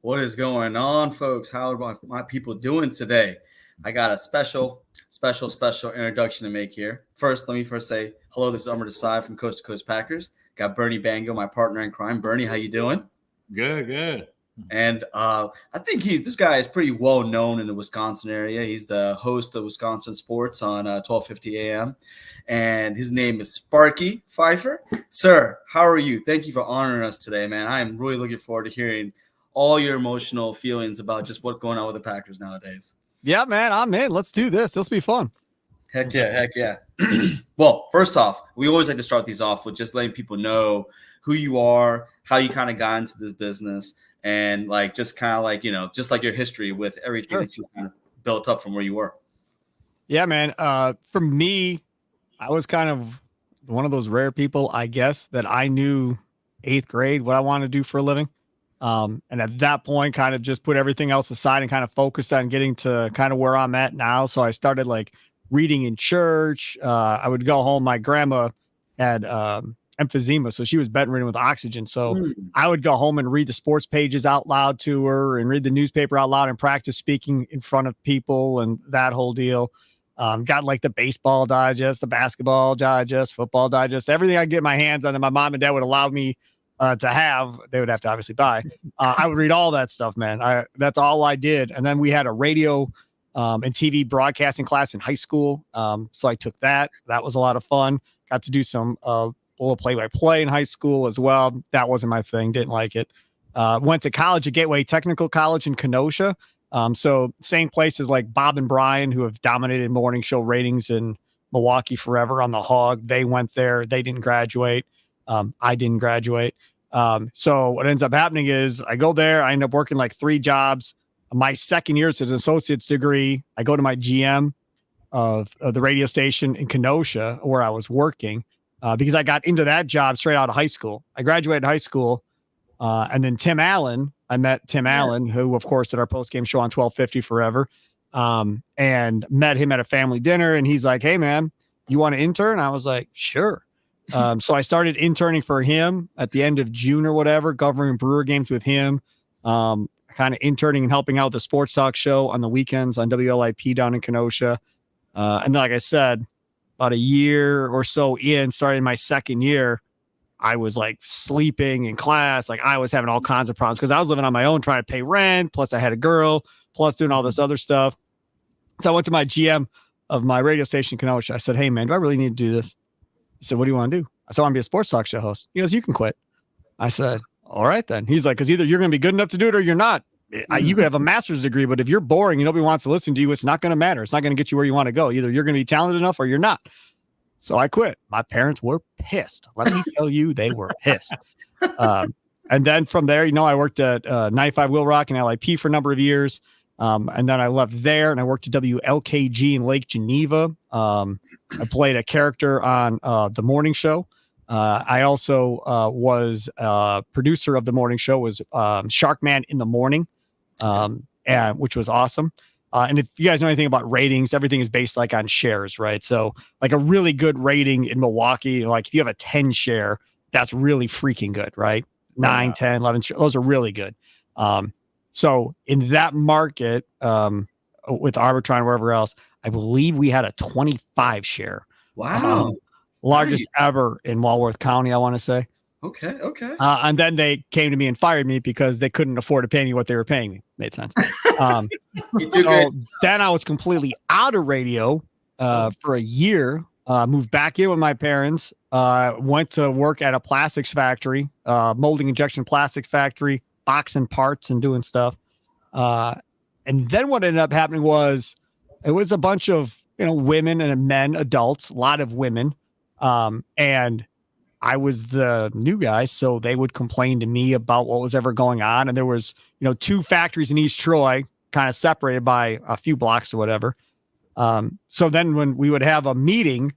What is going on, folks? How are my people doing today? I got a special introduction to make here. Let me say hello. This is Amar from Coast to Coast Packers. Got Bernie Bango, my partner in crime. Bernie, how you doing? Good. And I think this guy is pretty well known in the Wisconsin area. He's the host of Wisconsin Sports on 12:50 a.m. And his name is Steve Fifer. Sir, how are you? Thank you for honoring us today, man. I am really looking forward to hearing all your emotional feelings about just what's going on with the Packers nowadays. Yeah, man, I'm in. Let's do this. This will be fun. Heck yeah. Well, first off, we always like to start these off with just letting people know who you are, how you kind of got into this business, and just your history with everything that you kind of built up from where you were. Yeah, man. For me, I was kind of one of those rare people, I guess, that I knew 8th grade what I wanted to do for a living. And at that point, kind of just put everything else aside and kind of focused on getting to kind of where I'm at now. So I started reading in church. I would go home. My grandma had emphysema, so she was bedridden with oxygen. So I would go home and read the sports pages out loud to her and read the newspaper out loud and practice speaking in front of people and that whole deal. Got the baseball digest, the basketball digest, football digest, everything I get my hands on that my mom and dad would allow me to have. They would have to obviously buy. I would read all that stuff, man. That's all I did. And then we had a radio and TV broadcasting class in high school. So I took that. That was a lot of fun. Got to do some little play-by-play in high school as well. That wasn't my thing. Didn't like it. Went to college at Gateway Technical College in Kenosha. So same places like Bob and Brian, who have dominated morning show ratings in Milwaukee forever on the Hog. They went there. They didn't graduate. I didn't graduate. So what ends up happening is I go there. I end up working 3 jobs. My second year, it's an associate's degree. I go to my GM of the radio station in Kenosha where I was working because I got into that job straight out of high school. I graduated high school. And then I met Tim Allen, who of course did our post-game show on 1250 forever. And met him at a family dinner. And he's like, "Hey man, you want to intern?" I was like, "Sure." So I started interning for him at the end of June or whatever, covering Brewer games with him, kind of interning and helping out with the sports talk show on the weekends on WLIP down in Kenosha. And then, like I said, about a year or so in, starting my second year, I was sleeping in class. I was having all kinds of problems because I was living on my own, trying to pay rent. Plus I had a girl, plus doing all this other stuff. So I went to my GM of my radio station in Kenosha. I said, "Hey man, do I really need to do this?" He said, "What do you want to do?" I said, "I want to be a sports talk show host." He goes, "You can quit." I said, "All right then." He's like, "Because either you're going to be good enough to do it or you're not. You could have a master's degree, but if you're boring and nobody wants to listen to you, it's not going to matter. It's not going to get you where you want to go. Either you're going to be talented enough or you're not." So I quit. My parents were pissed. Let me tell you, they were pissed. And then from there, I worked at 95 Will Rock and LIP for a number of years. And then I left there and I worked at WLKG in Lake Geneva. I played a character on the morning show. I also was producer of the morning show, was Sharkman in the Morning, and which was awesome. And if you guys know anything about ratings, everything is based on shares, right? So a really good rating in Milwaukee, if you have a 10 share, that's really freaking good, right? 9, 10, 11, those are really good. So in that market, with Arbitron, wherever else, I believe we had a 25 share. Wow. Largest ever in Walworth County, I want to say. Okay. And then they came to me and fired me because they couldn't afford to pay me what they were paying me. Made sense. So then I was completely out of radio for a year. Moved back in with my parents. Went to work at a plastics factory, molding injection plastics factory, boxing parts and doing stuff. And then what ended up happening was it was a bunch of women and men, adults, a lot of women. And I was the new guy, so they would complain to me about what was ever going on. And there was, 2 factories in East Troy, kind of separated by a few blocks or whatever. So then when we would have a meeting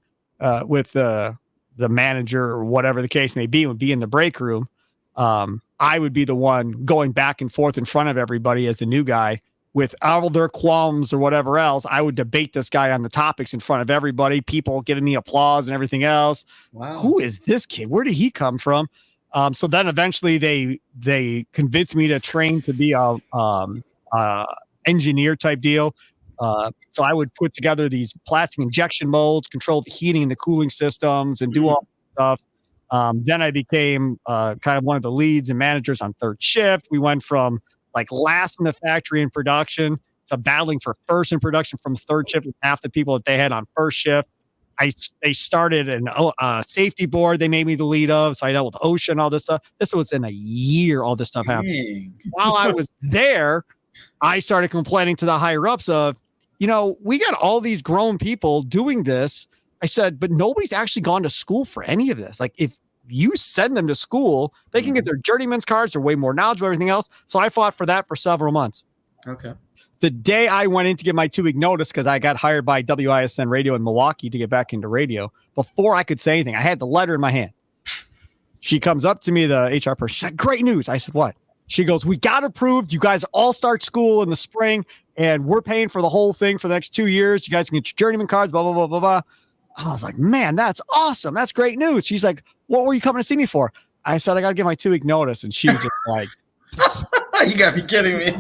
with the manager or whatever the case may be, would be in the break room. I would be the one going back and forth in front of everybody as the new guy with all their qualms or whatever else. I would debate this guy on the topics in front of everybody, people giving me applause and everything else. Wow. Who is this kid? Where did he come from? So then eventually they convinced me to train to be a engineer type deal. So I would put together these plastic injection molds, control the heating and the cooling systems, and do all that stuff. Then I became kind of one of the leads and managers on third shift. We went from like last in the factory in production to battling for first in production from third shift with half the people that they had on first shift. They started a safety board they made me the lead of. So I dealt with OSHA and all this stuff. This was in a year, all this stuff happened. While I was there, I started complaining to the higher ups of, we got all these grown people doing this. I said, but nobody's actually gone to school for any of this. Like if you send them to school, they can get their journeyman's cards. They're way more knowledgeable, everything else. So I fought for that for several months. Okay. The day I went in to get my 2-week notice, because I got hired by WISN Radio in Milwaukee to get back into radio, before I could say anything, I had the letter in my hand. She comes up to me, the HR person. She said, great news. I said, what? She goes, we got approved. You guys all start school in the spring, and we're paying for the whole thing for the next 2 years. You guys can get your journeyman cards, blah, blah, blah, blah, blah. I was like, man, that's awesome. That's great news. She's like, what were you coming to see me for? I said, I got to get my 2-week notice. And she was just like, you got to be kidding me.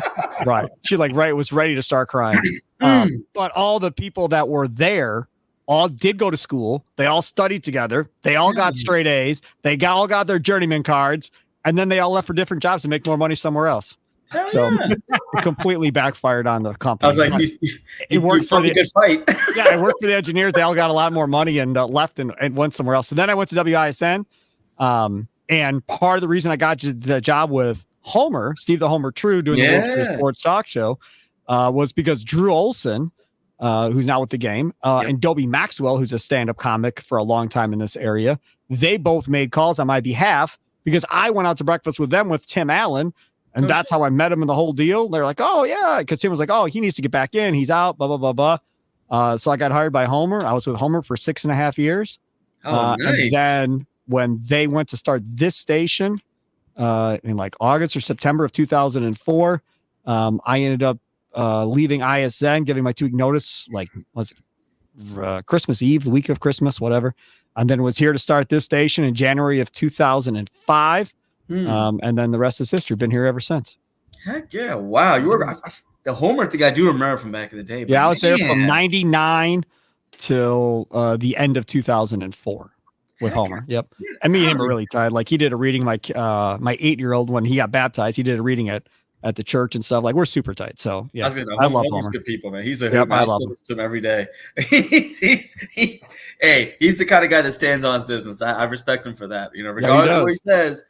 Right. She was ready to start crying. But all the people that were there all did go to school. They all studied together. They all got straight A's. They all got their journeyman cards. And then they all left for different jobs to make more money somewhere else. Hell so yeah. It completely backfired on the company. I was like, it worked for the good fight. Yeah, it worked for the engineers. They all got a lot more money and left and went somewhere else. So then I went to WISN. And part of the reason I got the job with Homer, Steve the Homer True, doing the World Series Sports Talk Show, was because Drew Olson, who's now with the game, and Dobie Maxwell, who's a stand-up comic for a long time in this area, they both made calls on my behalf because I went out to breakfast with them with Tim Allen. And that's how I met him in the whole deal. They're like, oh, yeah. Because Tim was like, oh, he needs to get back in. He's out, blah, blah, blah, blah. So I got hired by Homer. I was with Homer for 6.5 years. Oh, nice. And then when they went to start this station in like August or September of 2004, I ended up leaving ISN, giving my 2-week notice, like, was it Christmas Eve, the week of Christmas, whatever. And then was here to start this station in January of 2005. And then the rest is history. Been here ever since. Heck yeah. Wow. You were the Homer thing I do remember from back in the day. Yeah, I was there from 99 till the end of 2004 with Homer. Yep. And me and him were really tied. Like he did a reading, my 8-year-old, when he got baptized, he did a reading at the church and stuff. Like we're super tight. So yeah, I love Homer. Good people, man. He's a hoot. I listen to him every day. he's the kind of guy that stands on his business. I respect him for that. Regardless of what he says,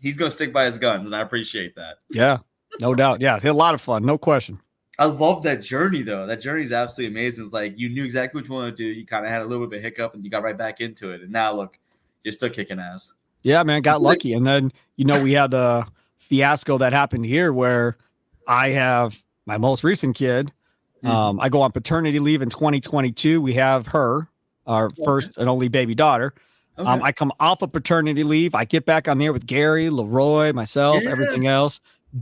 he's going to stick by his guns, and I appreciate that. Yeah, no doubt. Yeah, a lot of fun, no question. I love that journey, though. That journey is absolutely amazing. It's like you knew exactly what you wanted to do. You kind of had a little bit of a hiccup, and you got right back into it. And now, look, you're still kicking ass. Yeah, man, got lucky. And then, we had the fiasco that happened here where I have my most recent kid. I go on paternity leave in 2022. We have her, our first and only baby daughter. Okay. I come off of paternity leave. I get back on there with Gary, Leroy, myself, everything else,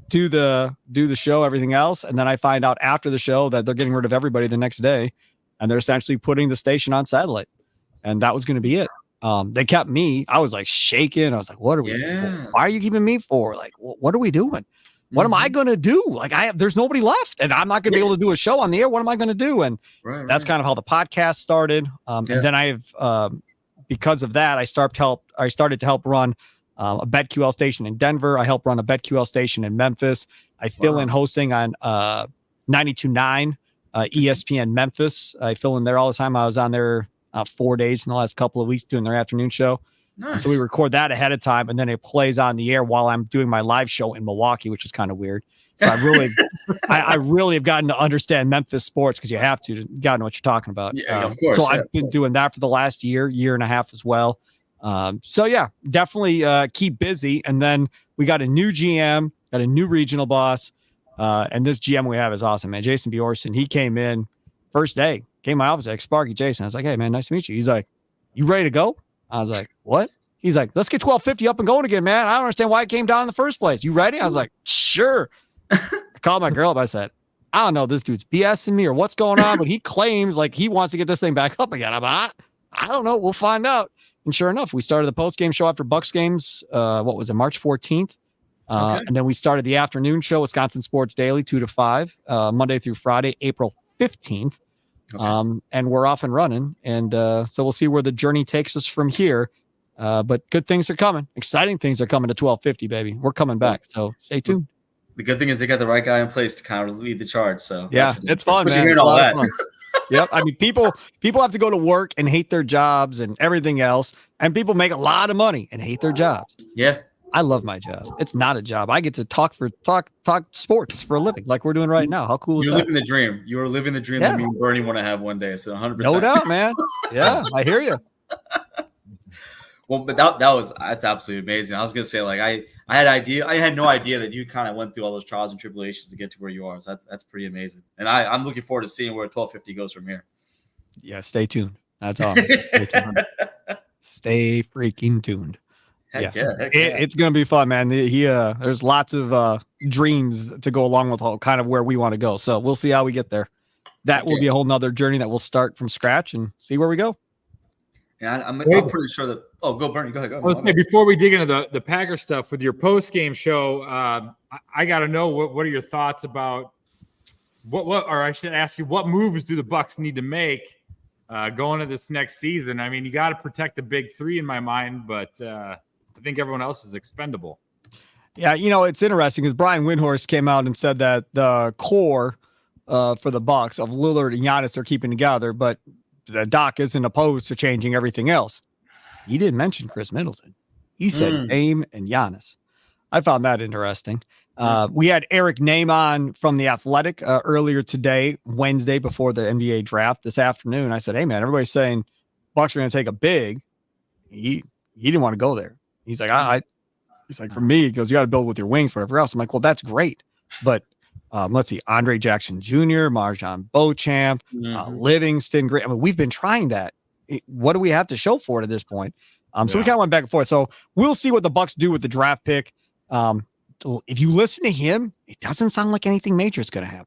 do the show, everything else. And then I find out after the show that they're getting rid of everybody the next day. And they're essentially putting the station on satellite. And that was going to be it. They kept me. I was like shaking. I was like, what are we doing? Why are you keeping me for? Like, what are we doing? What am I going to do? Like there's nobody left and I'm not going to be able to do a show on the air. What am I going to do? And that's kind of how the podcast started. And then because of that, I started to help run a BetQL station in Denver. I help run a BetQL station in Memphis. I fill in hosting on 92.9 ESPN Memphis. I fill in there all the time. I was on there 4 days in the last couple of weeks doing their afternoon show. Nice. So we record that ahead of time, and then it plays on the air while I'm doing my live show in Milwaukee, which is kind of weird. So I really have gotten to understand Memphis sports because you have to gotta know what you're talking about. Yeah, of course. So I've been doing that for the last year and a half as well. So yeah, definitely keep busy. And then we got a new GM, got a new regional boss, and this GM we have is awesome, man. Jason Bjorson. He came in first day, came to my office like Sparky Jason. I was like, hey man, nice to meet you. He's like, you ready to go? I was like, what? He's like, let's get 1250 up and going again, man. I don't understand why it came down in the first place. You ready? I was like, sure. I called my girl up. I said, I don't know, this dude's BSing me or what's going on, but he claims like he wants to get this thing back up again. I'm like, I don't know. We'll find out. And sure enough, we started the post-game show after Bucks games. What was it, March 14th? And then we started the afternoon show, Wisconsin Sports Daily, 2 to 5, Monday through Friday, April 15th. And we're off and running. And so we'll see where the journey takes us from here. But good things are coming. Exciting things are coming to 1250, baby. We're coming back. So stay tuned. The good thing is they got the right guy in place to kind of lead the charge. So yeah, it's fun, man. It's all that. Fun. Yep. I mean, people have to go to work and hate their jobs and everything else. And people make a lot of money and hate their jobs. Yeah. I love my job. It's not a job. I get to talk sports for a living, like we're doing right now. How cool is that? You're living the dream. You are living the dream that me and Bernie want to have one day. So 100%. No doubt, man. Yeah, I hear you. Well, but that's absolutely amazing. I was gonna say, like, I had no idea that you kind of went through all those trials and tribulations to get to where you are. So that's pretty amazing. And I'm looking forward to seeing where 1250 goes from here. Yeah, stay tuned. That's all. Stay tuned. Stay freaking tuned. Heck yeah. It's gonna be fun, man. There's lots of dreams to go along with kind of where we want to go. So we'll see how we get there. That will be a whole nother journey that we'll start from scratch and see where we go. And I'm pretty sure that. Oh, go Bernie. Go ahead. Go. Before we dig into the Packer stuff with your post game show, I got to know what are your thoughts about or I should ask you, what moves do the Bucs need to make going into this next season? I mean, you got to protect the big three in my mind, but I think everyone else is expendable. Yeah, it's interesting because Brian Windhorst came out and said that the core for the Bucs of Lillard and Giannis are keeping together, but the Doc isn't opposed to changing everything else. He didn't mention Chris Middleton. He said Dame and Giannis. I found that interesting. We had Eric Name on from The Athletic earlier today, Wednesday, before the NBA draft this afternoon. I said, hey, man, everybody's saying Bucs are going to take a big. He didn't want to go there. He's like, he's like, for me, he goes, you got to build with your wings, whatever else. I'm like, well, that's great. But let's see, Andre Jackson Jr., Marjon Beauchamp, Livingston. Great. I mean, we've been trying that. What do we have to show for it at this point? So we kind of went back and forth. So we'll see what the Bucs do with the draft pick. If you listen to him, it doesn't sound like anything major is going to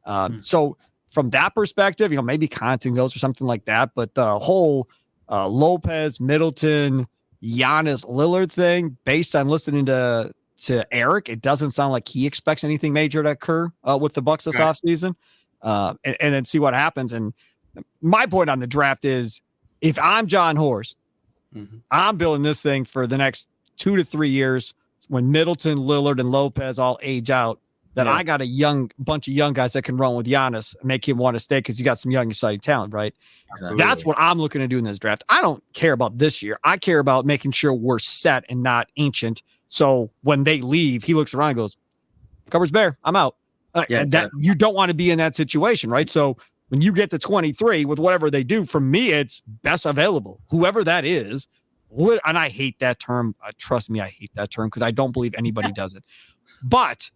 happen. So from that perspective, maybe Connaughton goes or something like that. But the whole Lopez, Middleton, Giannis, Lillard thing, based on listening to Eric, it doesn't sound like he expects anything major to occur with the Bucs this offseason. And then see what happens. And my point on the draft is, if I'm John Horst, I'm building this thing for the next 2 to 3 years when Middleton, Lillard, and Lopez all age out, that I got a bunch of young guys that can run with Giannis and make him want to stay because you got some young, exciting talent, right? Exactly. That's what I'm looking to do in this draft. I don't care about this year. I care about making sure we're set and not ancient. So when they leave, he looks around and goes, cupboard's bare, I'm out. That you don't want to be in that situation, right? So when you get to 23 with whatever they do, for me, it's best available, whoever that is. And I hate that term. Trust me, I hate that term because I don't believe anybody does it. But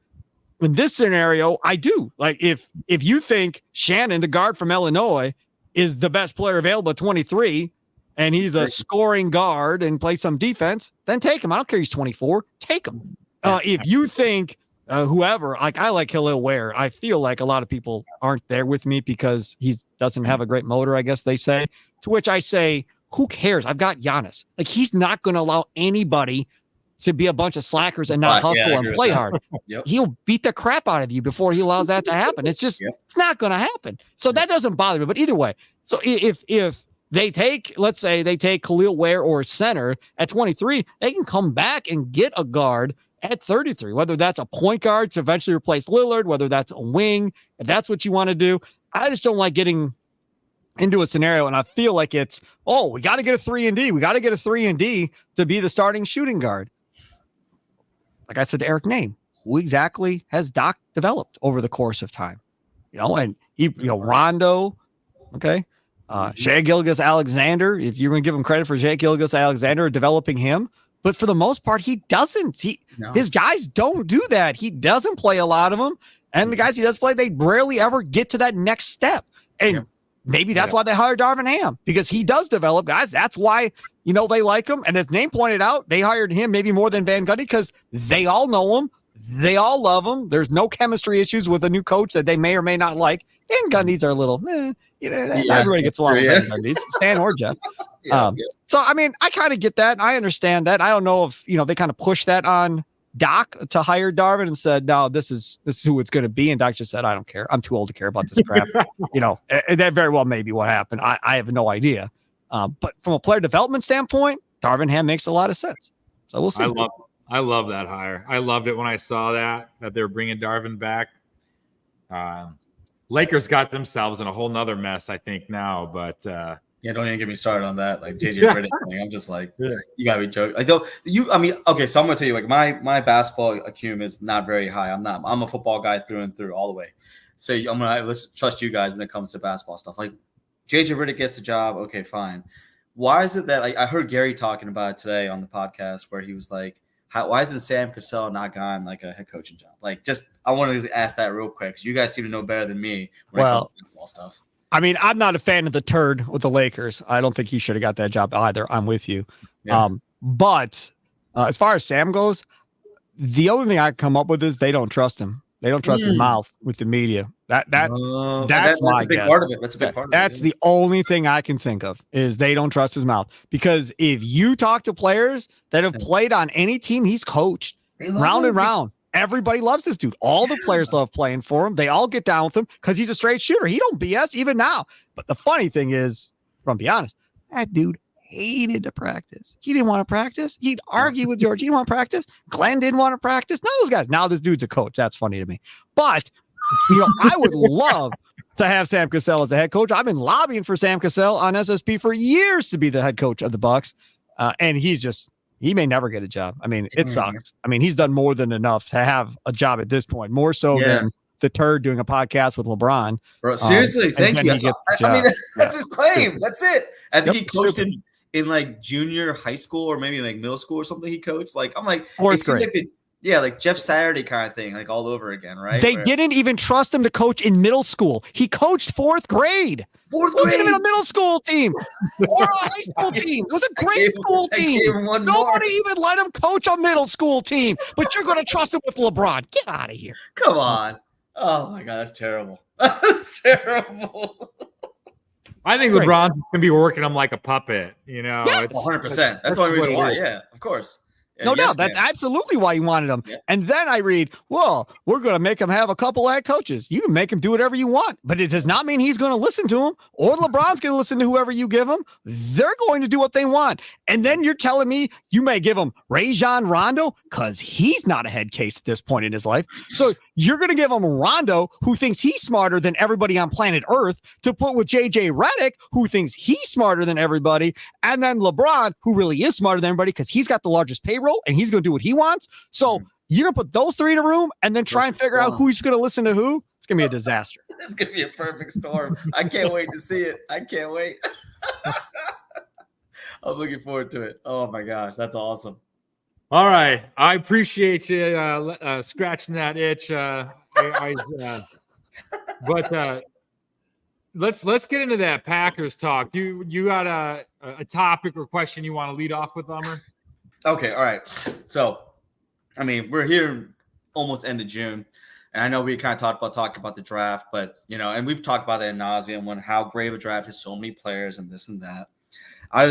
in this scenario, I do. Like if you think Shannon, the guard from Illinois, is the best player available at 23, and he's a scoring guard and plays some defense, then take him. I don't care. He's 24. Take him. If you think whoever, like I like Khalil Ware, I feel like a lot of people aren't there with me because he doesn't have a great motor, I guess they say. To which I say, who cares? I've got Giannis. Like, he's not going to allow anybody to be a bunch of slackers and not hustle and play hard. He'll beat the crap out of you before he allows that to happen. It's just, it's not going to happen. So that doesn't bother me. But either way, so if they take, let's say they take Khalil Ware or a center at 23, they can come back and get a guard at 33, whether that's a point guard to eventually replace Lillard, whether that's a wing, if that's what you want to do. I just don't like getting into a scenario, and I feel like it's, we got to get a 3-and-D. We got to get a 3-and-D to be the starting shooting guard. Like I said to Eric Name, who exactly has Doc developed over the course of time? And Rondo, Shai Gilgeous-Alexander, if you're going to give him credit for Shai Gilgeous-Alexander developing him, but for the most part, he doesn't. His guys don't do that. He doesn't play a lot of them. And the guys he does play, they rarely ever get to that next step. And maybe that's why they hired Darvin Ham, because he does develop guys. That's why, they like him. And as Name pointed out, they hired him maybe more than Van Gundy because they all know him. They all love him. There's no chemistry issues with a new coach that they may or may not like. Van Gundy's are a little, not everybody gets along with Van Gundy's, Stan or Jeff. So, I mean, I kind of get that. I understand that. I don't know if, they kind of pushed that on Doc to hire Darvin and said, no, this is who it's going to be. And Doc just said, I don't care. I'm too old to care about this crap. And that very well may be what happened. I have no idea. But from a player development standpoint, Darvin Ham makes a lot of sense. So we'll see. I love that hire. I loved it when I saw that they were bringing Darvin back. Lakers got themselves in a whole nother mess, I think, now. But don't even get me started on that. Like JJ Redick thing. I'm just like, you gotta be joking. Like, okay, so I'm gonna tell you, like, my basketball acumen is not very high. I'm a football guy through and through, all the way. So let's trust you guys when it comes to basketball stuff. Like, JJ Redick gets the job. Okay, fine. Why is it that, like, I heard Gary talking about it today on the podcast where he was like, why isn't Sam Cassell not gotten like a head coaching job? Like, I wanted to ask that real quick because you guys seem to know better than me when it comes to basketball stuff. I mean, I'm not a fan of the turd with the Lakers. I don't think he should have got that job either. I'm with you. Yeah. But as far as Sam goes, the only thing I come up with is they don't trust him. They don't trust his mouth with the media. That's my a big guess. part of it. That's a big part of it. That's the only thing I can think of is they don't trust his mouth. Because if you talk to players that have played on any team he's coached, round and round, everybody loves this dude. All the players love playing for him. They all get down with him because he's a straight shooter. He don't BS even now. But the funny thing is, if I'm being honest, that dude hated to practice. He didn't want to practice. He'd argue with George. He didn't want to practice. Glenn didn't want to practice. None of those guys. Now this dude's a coach. That's funny to me. But, I would love to have Sam Cassell as a head coach. I've been lobbying for Sam Cassell on SSP for years to be the head coach of the Bucks. And he may never get a job. I mean, it sucks. I mean, he's done more than enough to have a job at this point, more so than the turd doing a podcast with LeBron. Bro, seriously, thank you. I mean, that's his claim. That's it. I think he coached in like junior high school or maybe like middle school or something. He coached. Like, I'm like, fourth grade. Like Jeff Saturday kind of thing, like all over again, right? They didn't even trust him to coach in middle school. He coached fourth grade. He wasn't even a middle school team or a high school team. It was a grade school team. Nobody even let him coach a middle school team. But you're going to trust him with LeBron. Get out of here. Come on. Oh, my God. That's terrible. That's terrible. I think LeBron's going to be working him like a puppet. It's 100%. That's the only reason why. Yeah, of course. No doubt. That's absolutely why you wanted him. Yeah. And then I read, well, we're going to make him have a couple head coaches. You can make him do whatever you want, but it does not mean he's going to listen to him or LeBron's going to listen to whoever you give him. They're going to do what they want. And then you're telling me you may give him Rajon Rondo because he's not a head case at this point in his life. So you're going to give him Rondo, who thinks he's smarter than everybody on planet Earth, to put with JJ Redick, who thinks he's smarter than everybody. And then LeBron, who really is smarter than everybody because he's got the largest payroll and he's going to do what he wants. So you're going to put those three in a room and then try and figure out who's going to listen to who. It's going to be a disaster. It's going to be a perfect storm. I can't wait to see it. I can't wait. I'm looking forward to it. Oh my gosh. That's awesome. All right. I appreciate you scratching that itch. But let's get into that Packers talk. You got a topic or question you want to lead off with, Amar? Okay, all right. So, I mean, we're here almost end of June, and I know we kind of talked about the draft, but and we've talked about that ad nauseum when how great of a draft is, so many players and this and that. Out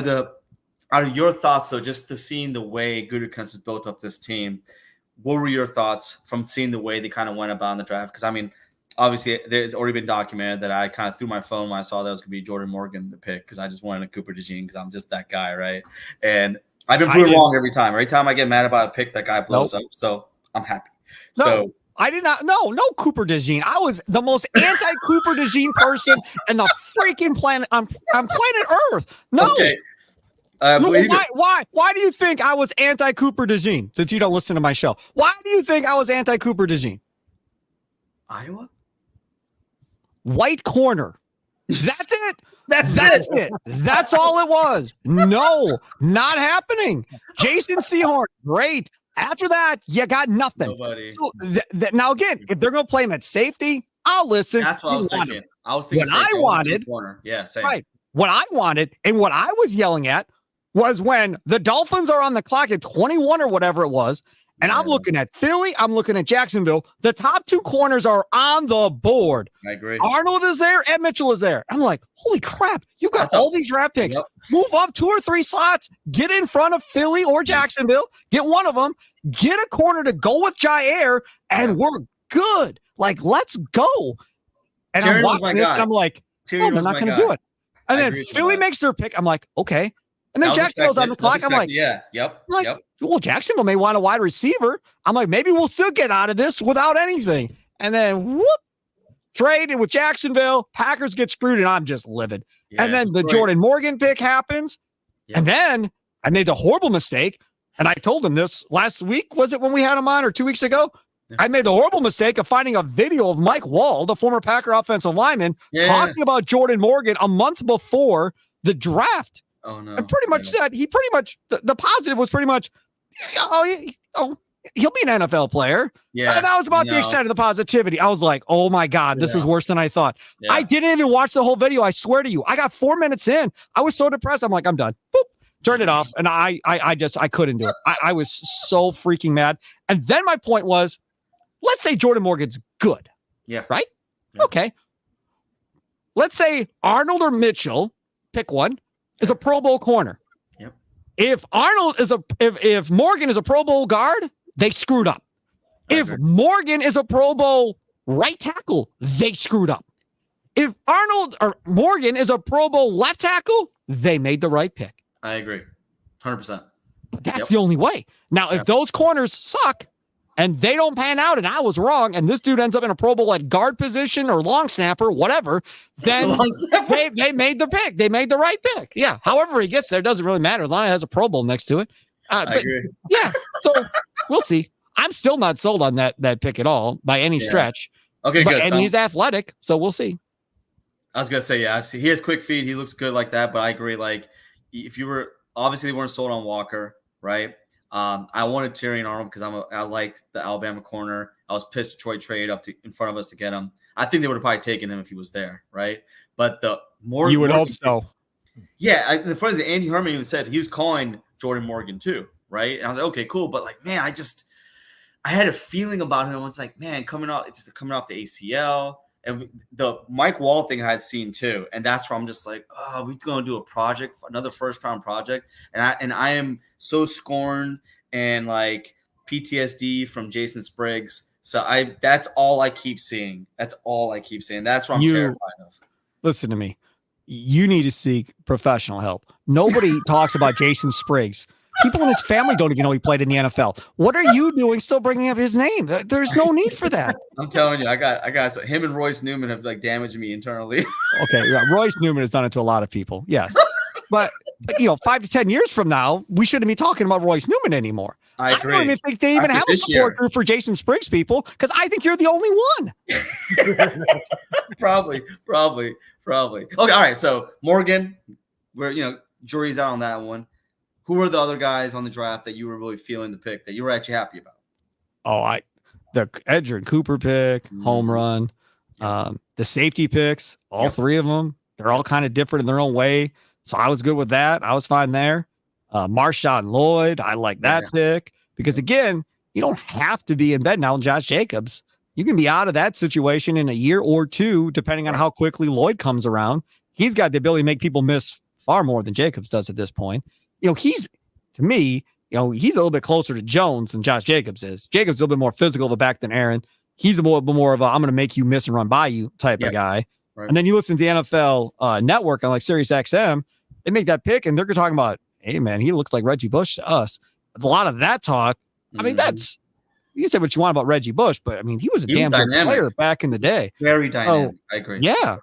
of your thoughts, though, just to seeing the way Gutekunst has built up this team, what were your thoughts from seeing the way they kind of went about in the draft? Because I mean, obviously, it's already been documented that I kind of threw my phone when I saw that it was going to be Jordan Morgan the pick because I just wanted a Cooper DeJean because I'm just that guy, right? And I've been proven wrong every time. Every time I get mad about a pick, that guy blows up. So I'm happy. No, I did not. No Cooper DeJean. I was the most anti-Cooper DeJean person in the freaking planet on planet Earth. No. Okay. Why do you think I was anti-Cooper DeJean? Since you don't listen to my show, why do you think I was anti-Cooper DeJean? Iowa? White corner. That's it. That's it. That's all it was. No, not happening. Jason Sehorn, great. After that, you got nothing. Nobody. So now again, if they're going to play him at safety, I'll listen. That's what I was thinking. I was thinking what I wanted. Corner. Yeah, same. Right. What I wanted and what I was yelling at was when the Dolphins are on the clock at 21 or whatever it was, And I'm looking at Philly. I'm looking at Jacksonville. The top 2 corners are on the board. I agree. Arnold is there. Ed Mitchell is there. I'm like, holy crap. You got all these draft picks. Yep. Move up 2 or 3 slots. Get in front of Philly or Jacksonville. Get one of them. Get a corner to go with Jair. And we're good. Like, let's go. And I'm watching this and I'm like, they're not going to do it. And then Philly makes their pick. I'm like, okay. And then Jacksonville's on the clock. I'm like, well, Jacksonville may want a wide receiver. I'm like, maybe we'll still get out of this without anything. And then traded with Jacksonville. Packers get screwed, and I'm just livid. Yeah, and then the Jordan Morgan pick happens. Yep. And then I made the horrible mistake. And I told him this last week. Was it when we had him on, or 2 weeks ago? Yeah. I made the horrible mistake of finding a video of Mike Wall, the former Packer offensive lineman, talking about Jordan Morgan a month before the draft. Oh, no. And pretty much said the positive was pretty much, he'll be an NFL player. Yeah. And that was about the extent of the positivity. I was like, oh my God, this is worse than I thought. Yeah. I didn't even watch the whole video. I swear to you, I got 4 minutes in. I was so depressed. I'm like, I'm done. Boop. Turned it off. And I couldn't do it. I was so freaking mad. And then my point was, let's say Jordan Morgan's good. Yeah. Right? Yeah. Okay. Let's say Arnold or Mitchell, pick one, is a Pro Bowl corner. Yep. If Morgan is a Pro Bowl guard, they screwed up. If Morgan is a Pro Bowl right tackle, they screwed up. If Arnold or Morgan is a Pro Bowl left tackle, they made the right pick. I agree. 100%. But that's the only way. Now, if those corners suck and they don't pan out and I was wrong and this dude ends up in a Pro Bowl at guard position or long snapper, whatever, then they made the pick. They made the right pick. Yeah. However he gets there, doesn't really matter as long as it has a Pro Bowl next to it. I agree. Yeah. So we'll see. I'm still not sold on that pick at all by any stretch. Okay, good. And he's athletic, so we'll see. I was going to say, he has quick feet. He looks good like that, but I agree. Like, if you were – obviously they weren't sold on Walker, right? I wanted Tyrion Arnold because I like the Alabama corner. I was pissed Detroit trade up in front of us to get him. I think they would have probably taken him if he was there, right? But the more you would hope so. Yeah, the funny thing, Andy Herman even said he was calling Jordan Morgan too, right? And I was like, okay, cool. But like, man, I had a feeling about him. It's like, man, coming off the ACL. And the Mike Wall thing I had seen too, and that's where I'm just like, oh, we're going to do a project, another first-round project, and I am so scorned and like PTSD from Jason Spriggs. So that's all I keep seeing. That's all I keep seeing. That's what I'm terrified of. Listen to me. You need to seek professional help. Nobody talks about Jason Spriggs. People in his family don't even know he played in the NFL. What are you doing still bringing up his name? There's no need for that. I'm telling you, I got him and Royce Newman have like damaged me internally. Okay. Yeah, Royce Newman has done it to a lot of people. Yes. But 5 to 10 years from now, we shouldn't be talking about Royce Newman anymore. I agree. I don't even think they even have a support group for Jason Spriggs people because I think you're the only one. Probably. Okay. All right. So Morgan, jury's out on that one. Who were the other guys on the draft that you were really feeling the pick that you were actually happy about? Oh, the Edgerrin Cooper pick, home run, the safety picks, all three of them. They're all kind of different in their own way. So I was good with that. I was fine there. Marshawn Lloyd, I like that pick because again, you don't have to be in bed now with Josh Jacobs. You can be out of that situation in a year or two, depending on how quickly Lloyd comes around. He's got the ability to make people miss far more than Jacobs does at this point. He's a little bit closer to Jones than Josh Jacobs is. Jacobs is a little bit more physical of a back than Aaron. He's a more of a I'm going to make you miss and run by you type of guy. Right. And then you listen to the NFL network on like Sirius XM, they make that pick and they're talking about, hey man, he looks like Reggie Bush to us. A lot of that talk. I mean, that's you can say what you want about Reggie Bush, but I mean, he was a damn good player back in the day. Very dynamic. I agree. Yeah.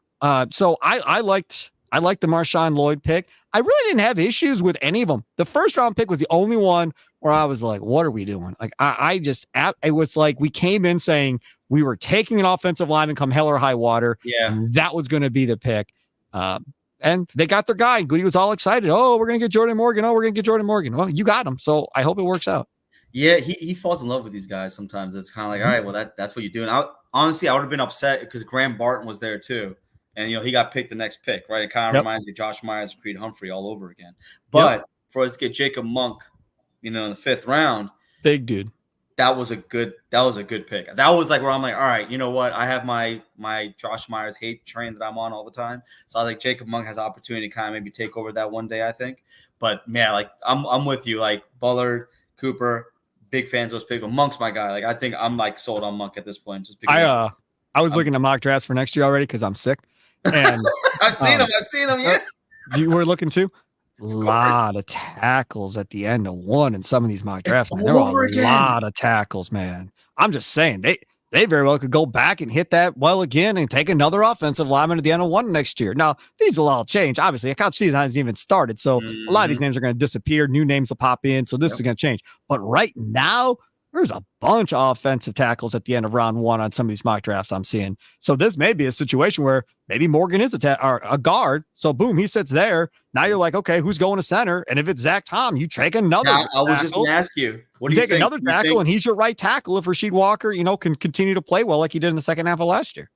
So I liked the Marshawn Lloyd pick. I really didn't have issues with any of them. The first round pick was the only one where I was like, what are we doing? Like, it was like we came in saying we were taking an offensive lineman come hell or high water. Yeah. And that was going to be the pick. And they got their guy. Goody was all excited. Oh, we're going to get Jordan Morgan. Oh, we're going to get Jordan Morgan. Well, you got him. So I hope it works out. Yeah, he falls in love with these guys sometimes. It's kind of like, all right, well, that's what you're doing. Honestly, I would have been upset because Graham Barton was there too. And, he got picked the next pick, right? It kind of reminds me of Josh Myers and Creed Humphrey all over again. But for us to get Jacob Monk, in the 5th round. Big dude. that was a good pick. That was like where I'm like, all right, you know what? I have my Josh Myers hate train that I'm on all the time. So I think Jacob Monk has the opportunity to kind of maybe take over that one day, I think. But man, like I'm with you. Like Bullard, Cooper, big fans of those picks. But Monk's my guy. Like I think I'm like sold on Monk at this point. Just because I was looking at mock drafts for next year already because I'm sick. And I've seen him. Yeah. You were looking too? A lot of tackles at the end of one in some of these mock drafts. Man. There were a lot of tackles, man. I'm just saying they very well could go back and hit that well again and take another offensive lineman at the end of one next year. Now, these will all change. Obviously, the college season hasn't even started, so a lot of these names are going to disappear. New names will pop in, so this is going to change. But right now, there's a bunch of offensive tackles at the end of round one on some of these mock drafts I'm seeing. So this may be a situation where maybe Morgan is a guard. So boom, he sits there. Now you're like, okay, who's going to center? And if it's Zach Tom, you take another. Now, I was just going to ask you, what do you think? Another tackle, and he's your right tackle if Rasheed Walker, can continue to play well like he did in the second half of last year.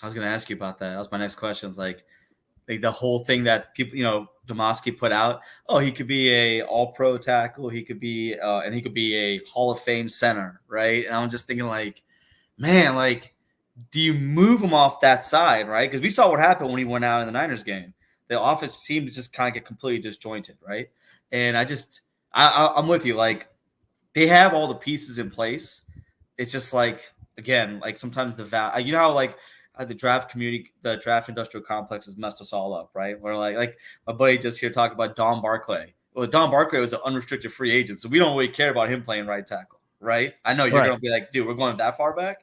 I was going to ask you about that. That was my next question. It's like the whole thing that people, Domoski put out. Oh, he could be a all-pro tackle. He could be, and he could be a Hall of Fame center, right? And I'm just thinking, like, man, like, do you move him off that side, right? Because we saw what happened when he went out in the Niners game. The offense seemed to just kind of get completely disjointed, right? And I'm with you. Like, they have all the pieces in place. It's just like, again, like sometimes how like the draft community, the draft industrial complex has messed us all up, right? We're like my buddy just here talking about Don Barclay. Well, Don Barclay was an unrestricted free agent, so we don't really care about him playing right tackle, right? I know you're going to be like, dude, we're going that far back.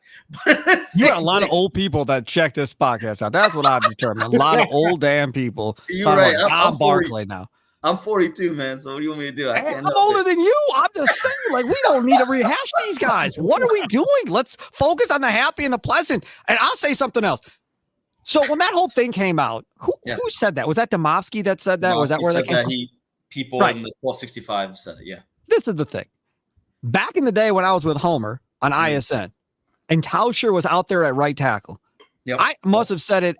You got a lot of old people that check this podcast out. That's what I've determined. A lot of old damn people. You're right. Don Barclay now. I'm 42, man. So what do you want me to do? I'm older than you. I'm just saying, like, we don't need to rehash these guys. What are we doing? Let's focus on the happy and the pleasant. And I'll say something else. So when that whole thing came out, who said that? Was that Domoski that said that? Was that where that came from? People in the 1265 said it, yeah. This is the thing. Back in the day when I was with Homer on ISN, and Tauscher was out there at right tackle, I must have said it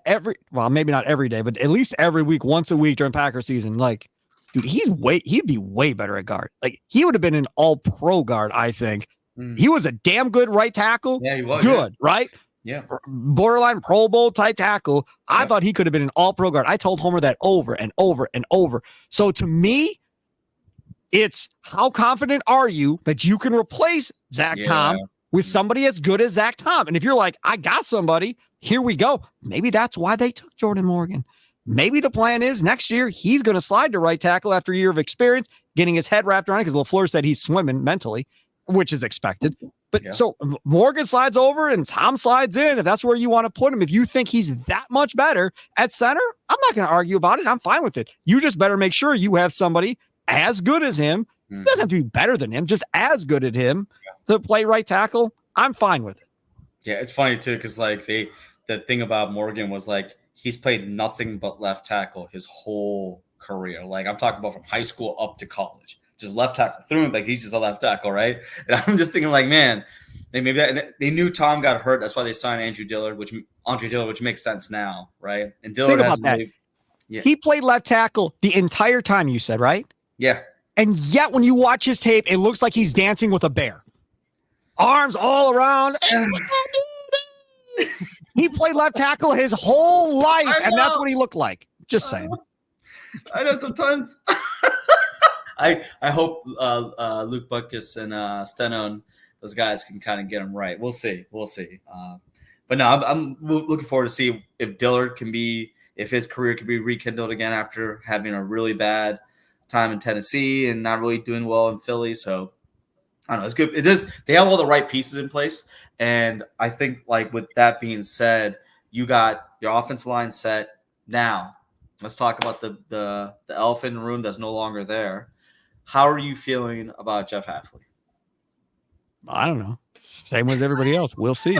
maybe not every day, but at least every week, once a week during Packer season, like, dude, he'd be way better at guard. Like, he would have been an all-pro guard, I think. He was a damn good right tackle. Yeah, he was. Good, right? Yeah. Borderline Pro Bowl type tackle. I thought he could have been an all-pro guard. I told Homer that over and over and over. So to me, it's how confident are you that you can replace Zach Tom with somebody as good as Zach Tom? And if you're like, I got somebody, here we go. Maybe that's why they took Jordan Morgan. Maybe the plan is next year he's going to slide to right tackle after a year of experience, getting his head wrapped around it, because LaFleur said he's swimming mentally, which is expected. But so Morgan slides over and Tom slides in, if that's where you want to put him. If you think he's that much better at center, I'm not going to argue about it. I'm fine with it. You just better make sure you have somebody as good as him. Doesn't have to be better than him, just as good at him to play right tackle. I'm fine with it. Yeah, it's funny too, because like the thing about Morgan was like, he's played nothing but left tackle his whole career. Like, I'm talking about from high school up to college, just left tackle through him. Like, he's just a left tackle, right? And I'm just thinking, like, man, they knew Tom got hurt. That's why they signed Andre Dillard, which makes sense now, right? And Dillard has he played left tackle the entire time. You said, right? Yeah. And yet, when you watch his tape, it looks like he's dancing with a bear, arms all around. He played left tackle his whole life, and that's what he looked like. Just saying. I know sometimes. I hope Luke Butkus and Stenon, those guys, can kind of get him right. We'll see. But no, I'm looking forward to see if Dillard if his career can be rekindled again after having a really bad time in Tennessee and not really doing well in Philly. So I don't know. It's good. It is. They have all the right pieces in place. And I think, like, with that being said, you got your offensive line set. Now, let's talk about the elephant in the room that's no longer there. How are you feeling about Jeff Hafley? I don't know. Same as everybody else. We'll see.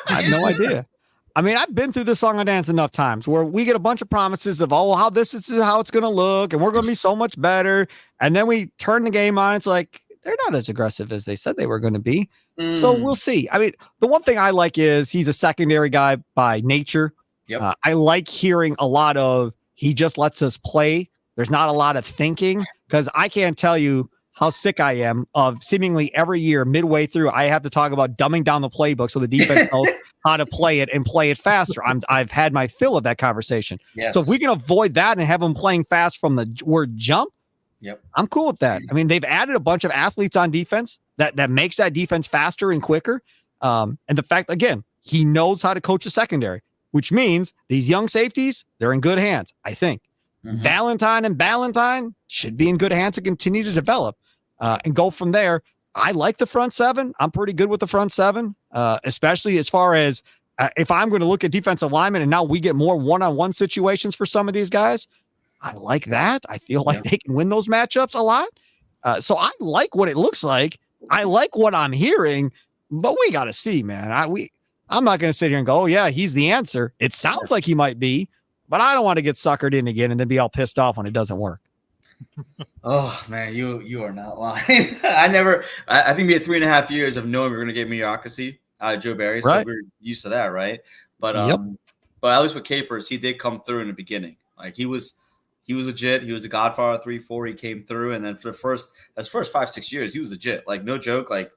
I have no idea. I mean, I've been through this song and dance enough times where we get a bunch of promises of, how this is how it's going to look, and we're going to be so much better. And then we turn the game on. It's like, they're not as aggressive as they said they were going to be. So we'll see. I mean, the one thing I like is he's a secondary guy by nature. Yep. I like hearing a lot of, he just lets us play. There's not a lot of thinking, because I can't tell you how sick I am of seemingly every year midway through, I have to talk about dumbing down the playbook so the defense knows how to play it and play it faster. I've had my fill of that conversation. Yes. So if we can avoid that and have them playing fast from the word jump, yep, I'm cool with that. I mean, they've added a bunch of athletes on defense that makes that defense faster and quicker. And the fact, again, he knows how to coach a secondary, which means these young safeties, they're in good hands, I think. Mm-hmm. Valentine and Ballantyne should be in good hands to continue to develop and go from there. I like the front seven. I'm pretty good with the front seven, especially as far as if I'm going to look at defensive linemen and now we get more one-on-one situations for some of these guys. I like that. I feel like they can win those matchups a lot. So I like what it looks like. I like what I'm hearing, but we got to see, man. I'm not going to sit here and go, oh, yeah, he's the answer. It sounds like he might be, but I don't want to get suckered in again and then be all pissed off when it doesn't work. Oh, man, you are not lying. I think we had 3.5 years of knowing we were going to get mediocrity out of Joe Barry, so we're used to that, right? But but at least with Capers, he did come through in the beginning. Like he was legit. He was the Godfather of 3-4. He came through, and then for the first 5-6 years, he was legit. Like no joke. Like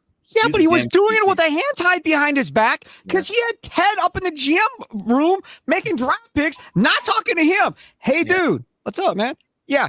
but he was doing it with a hand tied behind his back because he had Ted up in the GM room making draft picks, not talking to him. Hey, dude, what's up, man? Yeah,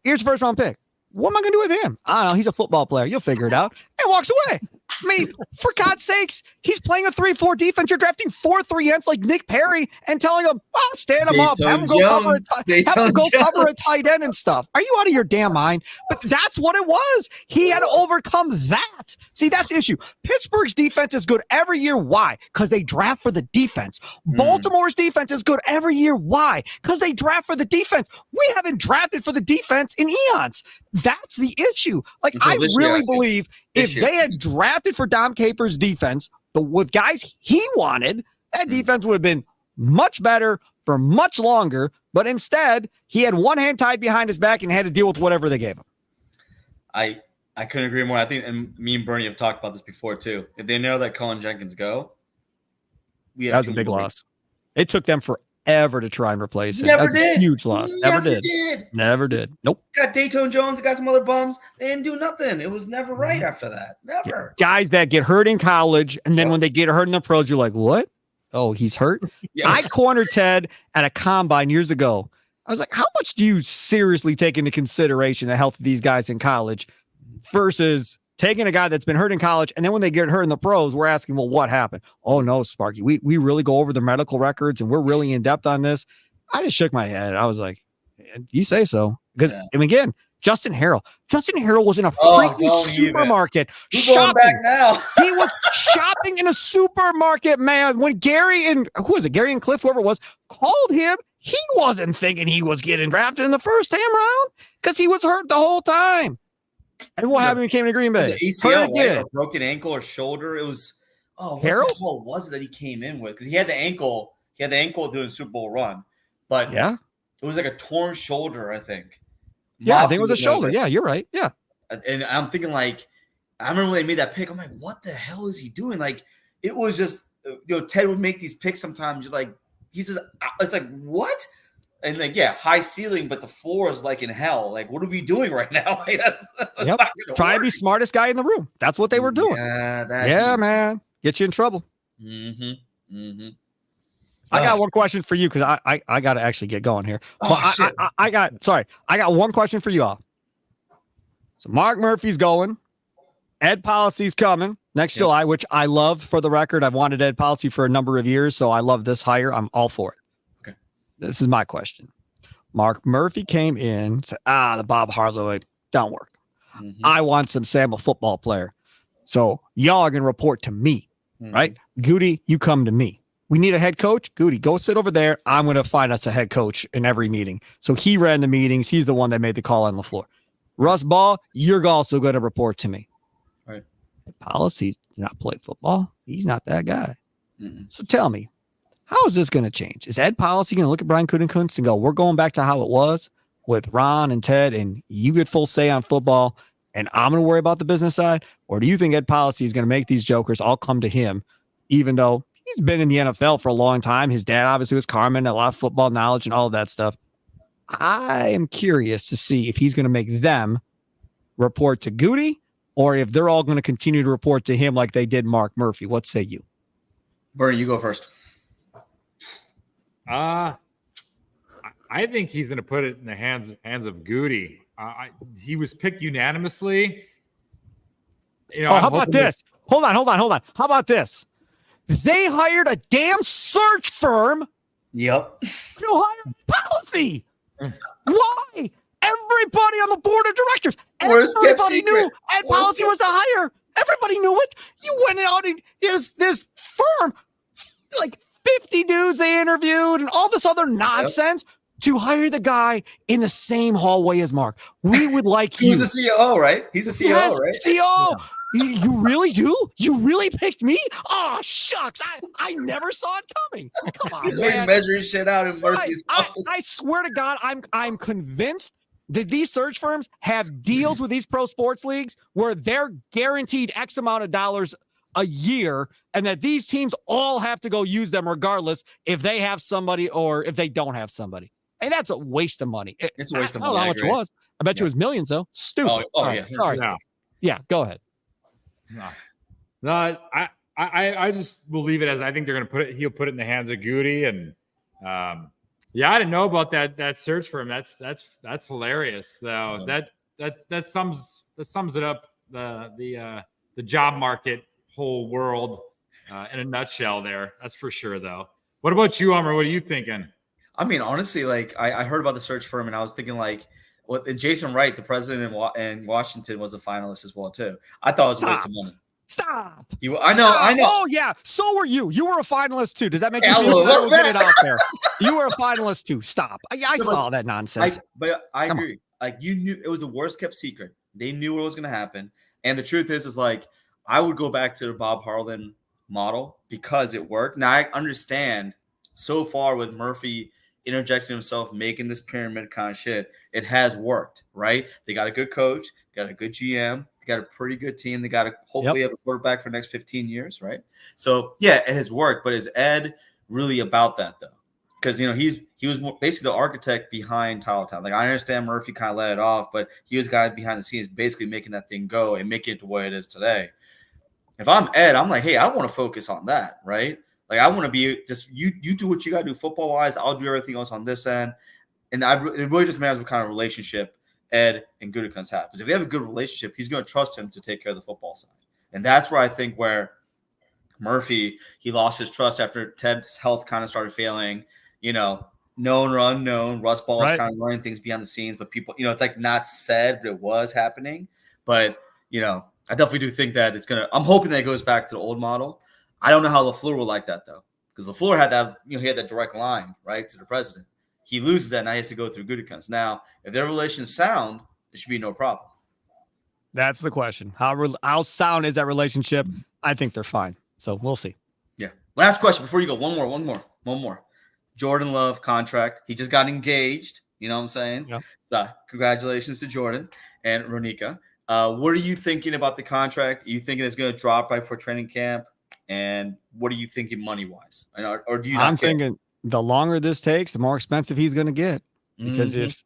here's the first round pick. What am I going to do with him? I don't know. He's a football player. You'll figure it out. And walks away. I mean, for God's sakes, he's playing a 3-4 defense. You're drafting 4 3-ends like Nick Perry and telling him, oh, stand him up. Have him go cover a tight end and stuff. Are you out of your damn mind? But that's what it was. He had to overcome that. See, that's the issue. Pittsburgh's defense is good every year. Why? Because they draft for the defense. Baltimore's defense is good every year. Why? Because they draft for the defense. We haven't drafted for the defense in eons. That's the issue. Like, I really believe if they had drafted for Dom Capers' defense, with guys he wanted, that defense would have been much better for much longer. But instead, he had one hand tied behind his back and had to deal with whatever they gave him. I couldn't agree more. I think, and me and Bernie have talked about this before too. If they narrow that Cullen Jenkins go, that was a big loss. It took them forever to try and replace him. Never That's did. A huge loss. Never did. Nope. Got Dayton Jones. Got some other bums. They didn't do nothing. It was never right after that. Never. Guys that get hurt in college, and then when they get hurt in the pros, you're like, what? Oh, he's hurt? I cornered Ted at a combine years ago. I was like, how much do you seriously take into consideration the health of these guys in college versus taking a guy that's been hurt in college, and then when they get hurt in the pros, we're asking, well, what happened? Oh, no, Sparky, we really go over the medical records, and we're really in depth on this. I just shook my head. I was like, you say so. Because, and again, Justin Harrell was in a freaking supermarket shopping. Back now. He was shopping in a supermarket, man. When Gary and Cliff, whoever it was, called him, he wasn't thinking he was getting drafted in the first damn round because he was hurt the whole time. And what happened when he came to Green Bay? ACL, right? A broken ankle or shoulder. It was Harrell? What the hell was it that he came in with? Because he had the ankle. He had the ankle during the Super Bowl run, but it was like a torn shoulder, I think. Yeah, I think it was a shoulder. Yeah, you're right. Yeah, and I'm thinking like, I remember when they made that pick. I'm like, what the hell is he doing? Like, it was just Ted would make these picks sometimes. You're like, it's like what? And like, high ceiling, but the floor is like in hell. Like, what are we doing right now? Like, that's trying to be smartest guy in the room. That's what they were doing. Yeah, man. Get you in trouble. I got one question for you because I got to actually get going here. I got one question for you all. So Mark Murphy's going. Ed Policy's coming next July, which I love. For the record, I've wanted Ed Policy for a number of years, so I love this hire. I'm all for it. Okay. This is my question. Mark Murphy came in, said, the Bob Harlow don't work. I want some Sam, a football player. So y'all are going to report to me, right? Goody, you come to me. We need a head coach. Goody, go sit over there. I'm going to find us a head coach in every meeting. So he ran the meetings. He's the one that made the call on the floor. Russ Ball, you're also going to report to me. Right. Policy did not play football. He's not that guy. So tell me, how is this going to change? Is Ed Policy going to look at Brian Gutekunst and go, we're going back to how it was with Ron and Ted, and you get full say on football, and I'm going to worry about the business side? Or do you think Ed Policy is going to make these jokers all come to him, even though he's been in the NFL for a long time? His dad obviously was Carmen, a lot of football knowledge and all of that stuff. I am curious to see if he's going to make them report to Goody or if they're all going to continue to report to him like they did Mark Murphy. What say you? Bernie, you go first. I think he's going to put it in the hands of Goody. He was picked unanimously. How about this? Hold on. How about this? They hired a damn search firm. Yep. To hire policy. Why? Everybody on the board of directors. Everybody knew Ed Policy was the hire. Everybody knew it. You went out and this firm, like 50 dudes they interviewed and all this other nonsense to hire the guy in the same hallway as Mark. We would like you. He's a CEO, right? He's a CEO, right? CEO. Yeah. You really do? You really picked me? Oh, shucks. I never saw it coming. Come on, He's man. measuring shit out in Murphy's office. I swear to God, I'm convinced that these search firms have deals with these pro sports leagues where they're guaranteed X amount of dollars a year and that these teams all have to go use them regardless if they have somebody or if they don't have somebody. And that's a waste of money. It's a waste of money. I don't know how much it was. I bet you it was millions, though. Stupid. Oh right, yeah. Sorry. No. Yeah, go ahead. No, I just will leave it as I think they're going to put it. He'll put it in the hands of Goody, and I didn't know about that search firm. That's hilarious though. That sums it up the job market whole world in a nutshell. There, that's for sure though. What about you, Amar? What are you thinking? I mean, honestly, like I heard about the search firm, and I was thinking like. Well, Jason Wright, the president in Washington, was a finalist as well too. I thought it was a waste of money. Stop. I know. Oh yeah, so were you. You were a finalist too. Does that make you feel better? We'll get it out there. You were a finalist too. Stop. I saw that nonsense. But I agree. Like you knew it was the worst kept secret. They knew what was going to happen, and the truth is like I would go back to the Bob Harlan model because it worked. Now I understand so far with Murphy interjecting himself, making this pyramid kind of shit, it has worked, right? They got a good coach, got a good GM, they got a pretty good team. They got to hopefully have a quarterback for the next 15 years, right? So yeah, it has worked. But is Ed really about that though? Because he was basically the architect behind Titletown. Like I understand Murphy kind of let it off, but he was guy behind the scenes, basically making that thing go and making it to what it is today. If I'm Ed, I'm like, hey, I want to focus on that, right? Like I want to be just you do what you got to do football wise. I'll do everything else on this end, and it really just matters what kind of relationship Ed and Gutekunst have. Because if they have a good relationship, he's going to trust him to take care of the football side, and that's where I think where Murphy he lost his trust after Ted's health kind of started failing. Known or unknown, Russ Ball is kind of running things behind the scenes, but people, it's like not said, but it was happening. But I definitely do think that it's gonna. I'm hoping that it goes back to the old model. I don't know how LaFleur will like that though, because LaFleur had that, he had that direct line right to the president. He loses that, and now he has to go through Gutekunst. Now, if their relation's sound, it should be no problem. That's the question. How sound is that relationship? I think they're fine. So we'll see. Yeah. Last question before you go. One more. Jordan Love contract. He just got engaged. You know what I'm saying? Yep. So congratulations to Jordan and Ronika. What are you thinking about the contract? Are you thinking it's going to drop right before training camp? And what are you thinking money-wise? Or do you not care? Thinking the longer this takes, the more expensive he's going to get. Because if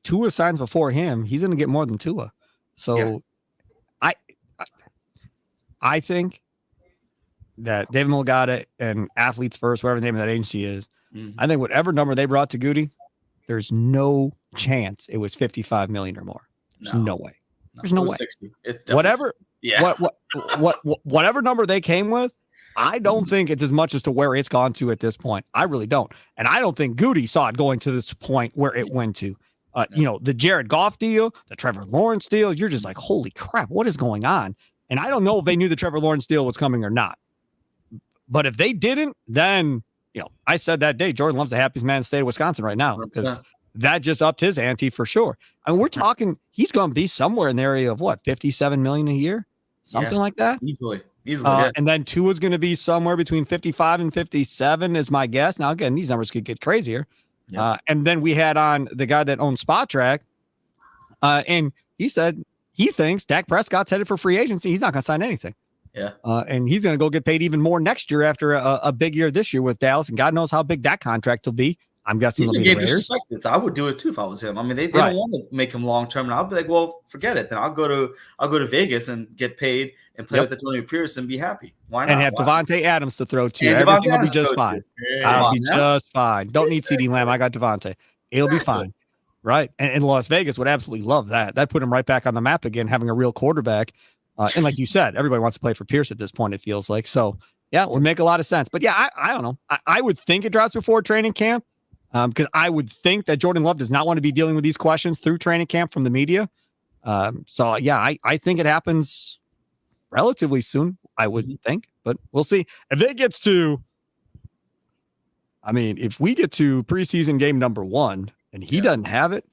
Tua signs before him, he's going to get more than Tua. So I think that David Mulgada and Athletes First, whatever the name of that agency is, I think whatever number they brought to Goody, there's no chance it was $55 million or more. There's no way. There's no way. 60. It's whatever. Yeah. Whatever number they came with, I don't think it's as much as to where it's gone to at this point. I really don't. And I don't think Goody saw it going to this point where it went to. The Jared Goff deal, the Trevor Lawrence deal, you're just like, holy crap, what is going on? And I don't know if they knew the Trevor Lawrence deal was coming or not. But if they didn't, then, I said that day, Jordan Love's the happiest man in the state of Wisconsin right now because that just upped his ante for sure. I mean, we're talking, he's going to be somewhere in the area of what, $57 million a year? Something like that? Easily. And then Tua's going to be somewhere between 55 and 57 is my guess. Now, again, these numbers could get crazier. Yeah. And then we had on the guy that owns Spot Track, and he said he thinks Dak Prescott's headed for free agency. He's not going to sign anything. Yeah. And he's going to go get paid even more next year after a big year this year with Dallas, and God knows how big that contract will be. I'm guessing it'll be the Raiders. So I would do it too if I was him. I mean, they don't want to make him long term, and I'll be like, well, forget it. Then I'll go to Vegas and get paid and play with Antonio Pierce and be happy. Why not? And have Devontae Adams to throw to. Everything will be just fine. I'll be just fine. Don't need CeeDee Lamb. I got Devontae. It'll be fine. Right. And Las Vegas would absolutely love that. That put him right back on the map again, having a real quarterback. And like you said, everybody wants to play for Pierce at this point, it feels like. So, yeah, it would make a lot of sense. But, yeah, I don't know. I would think it drops before training camp because I would think that Jordan Love does not want to be dealing with these questions through training camp from the media. So, yeah, I think it happens relatively soon, I would think. But we'll see. If it gets to, if we get to preseason game number 1 and he doesn't have it,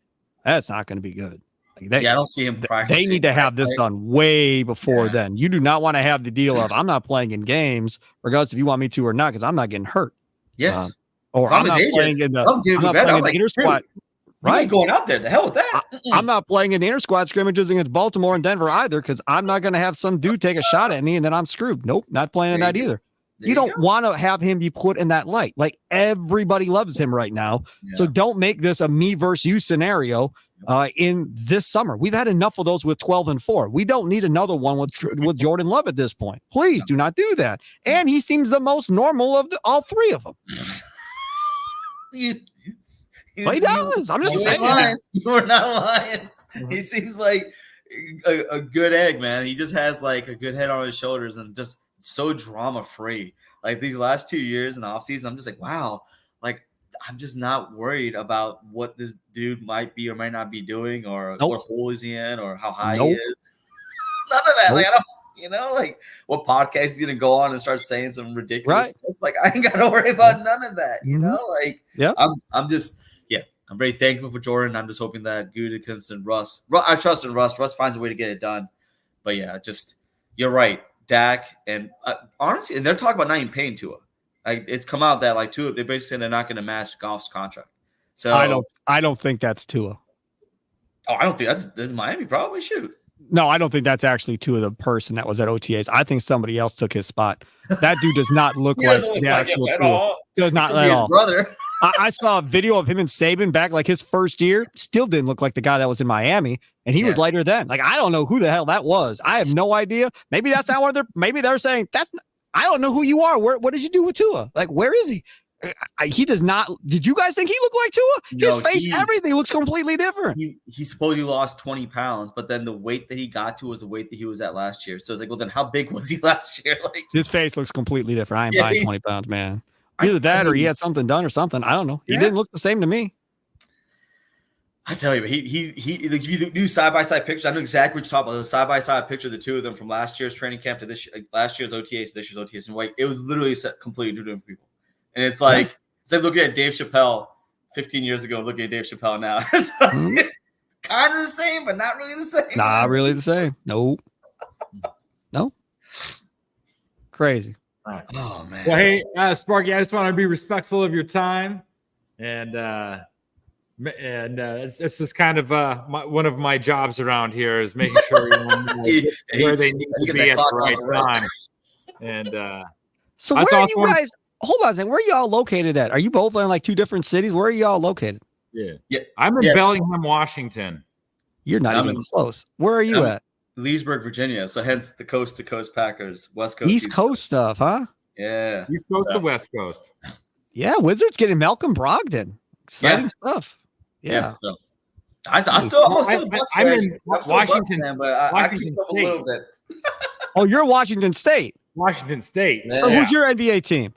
that's not going to be good. I don't see him practicing. They need to have this done way before then. You do not want to have the deal of I'm not playing in games, regardless if you want me to or not, because I'm not getting hurt. Yes. Or I'm not playing in the inter squad. Right. Going out there. The hell with that. I'm not playing in the inter squad scrimmages against Baltimore and Denver either, because I'm not going to have some dude take a shot at me and then I'm screwed. Nope. Not playing in that either. You don't want to have him be put in that light. Like everybody loves him right now. Yeah. So don't make this a me versus you scenario in this summer. We've had enough of those with 12-4. We don't need another one with Jordan Love at this point. Please do not do that. And he seems the most normal of all three of them. He does. I'm just saying. You're not lying. He seems like a good egg, man. He just has like a good head on his shoulders and just so drama free. Like these last 2 years in the offseason, I'm just like, wow, like I'm just not worried about what this dude might be or might not be doing or what hole is he in or how high he is. None of that. Like I don't, like what podcast he's gonna go on and start saying some ridiculous stuff. Like I ain't gotta worry about none of that. You know, like I'm just I'm very thankful for Jordan. I'm just hoping that Gutekunst and Russ. I trust in Russ. Russ finds a way to get it done. But you're right. Dak and honestly, and they're talking about not even paying Tua. Like it's come out that like Tua, they're basically saying they're not going to match Goff's contract. So I don't think that's Tua. Oh, I don't think that's Miami probably shoot. No, I don't think that's actually Tua, the person that was at OTAs. I think somebody else took his spot. That dude does not look like the actual Tua. Does not at all. Brother. I saw a video of him and Saban back like his first year. Still didn't look like the guy that was in Miami, and he was lighter then. Like I don't know who the hell that was. I have no idea. Maybe that's not what maybe they're saying. I don't know who you are. What did you do with Tua? Like where is he? He does not. Did you guys think he looked like Tua? His face, everything looks completely different. He supposedly lost 20 pounds, but then the weight that he got to was the weight that he was at last year. So it's like, well, then how big was he last year? Like his face looks completely different. I ain't buying 20 pounds, man. Either that or he had something done or something. I don't know. He didn't look the same to me. I tell you, he like if you do side-by-side pictures, I know exactly what you're talking about. The side-by-side picture of the two of them from last year's training camp to last year's OTAs to this year's OTAs. And like it was literally completely two different people. And it's like looking at Dave Chappelle 15 years ago, looking at Dave Chappelle now. It's kind of the same, but not really the same. Not really the same. Nope. No. Crazy. Oh man. Well, hey, Sparky, I just want to be respectful of your time, and this is kind of one of my jobs around here is making sure where they need to be at the right time. And so where are you guys? Hold on a second. Where are y'all located at? Are you both in like two different cities? Where are y'all located? Yeah. I'm in Bellingham, Washington. You're not even close. Where are you at? Leesburg, Virginia. So hence the coast to coast Packers, West Coast, East Coast stuff, huh? Yeah. East Coast to West Coast. Yeah, Wizards getting Malcolm Brogdon. Exciting stuff. Yeah. So I'm still I'm in Washington, fan, but I keep up a little bit. Oh, you're Washington State. Washington State. Yeah. So who's your NBA team?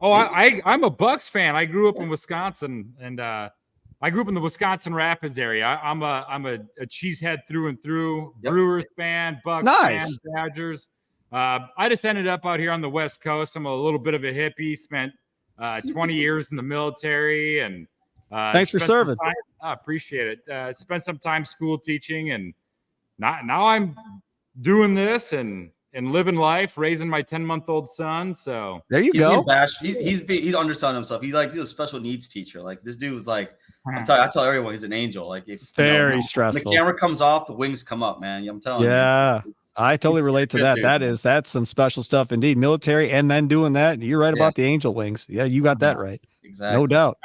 Oh, I'm a Bucks fan. I grew up in Wisconsin, and I grew up in the Wisconsin Rapids area. I'm a cheesehead through and through. Yep. Brewers fan, Bucks fan, Badgers. I just ended up out here on the West Coast. I'm a little bit of a hippie. Spent 20 years in the military, and thanks for serving. I appreciate it. Spent some time school teaching, and now I'm doing this and living life, raising my 10-month-old son. So there you go. He's underselling himself. He's a special needs teacher. Like this dude was like, I tell everyone he's an angel. Like if very stressful. The camera comes off, the wings come up, man. I'm telling you. Yeah, I totally relate to that. Dude. That's some special stuff indeed. Military and then doing that. You're right about the angel wings. Yeah, you got that right. Exactly. No doubt.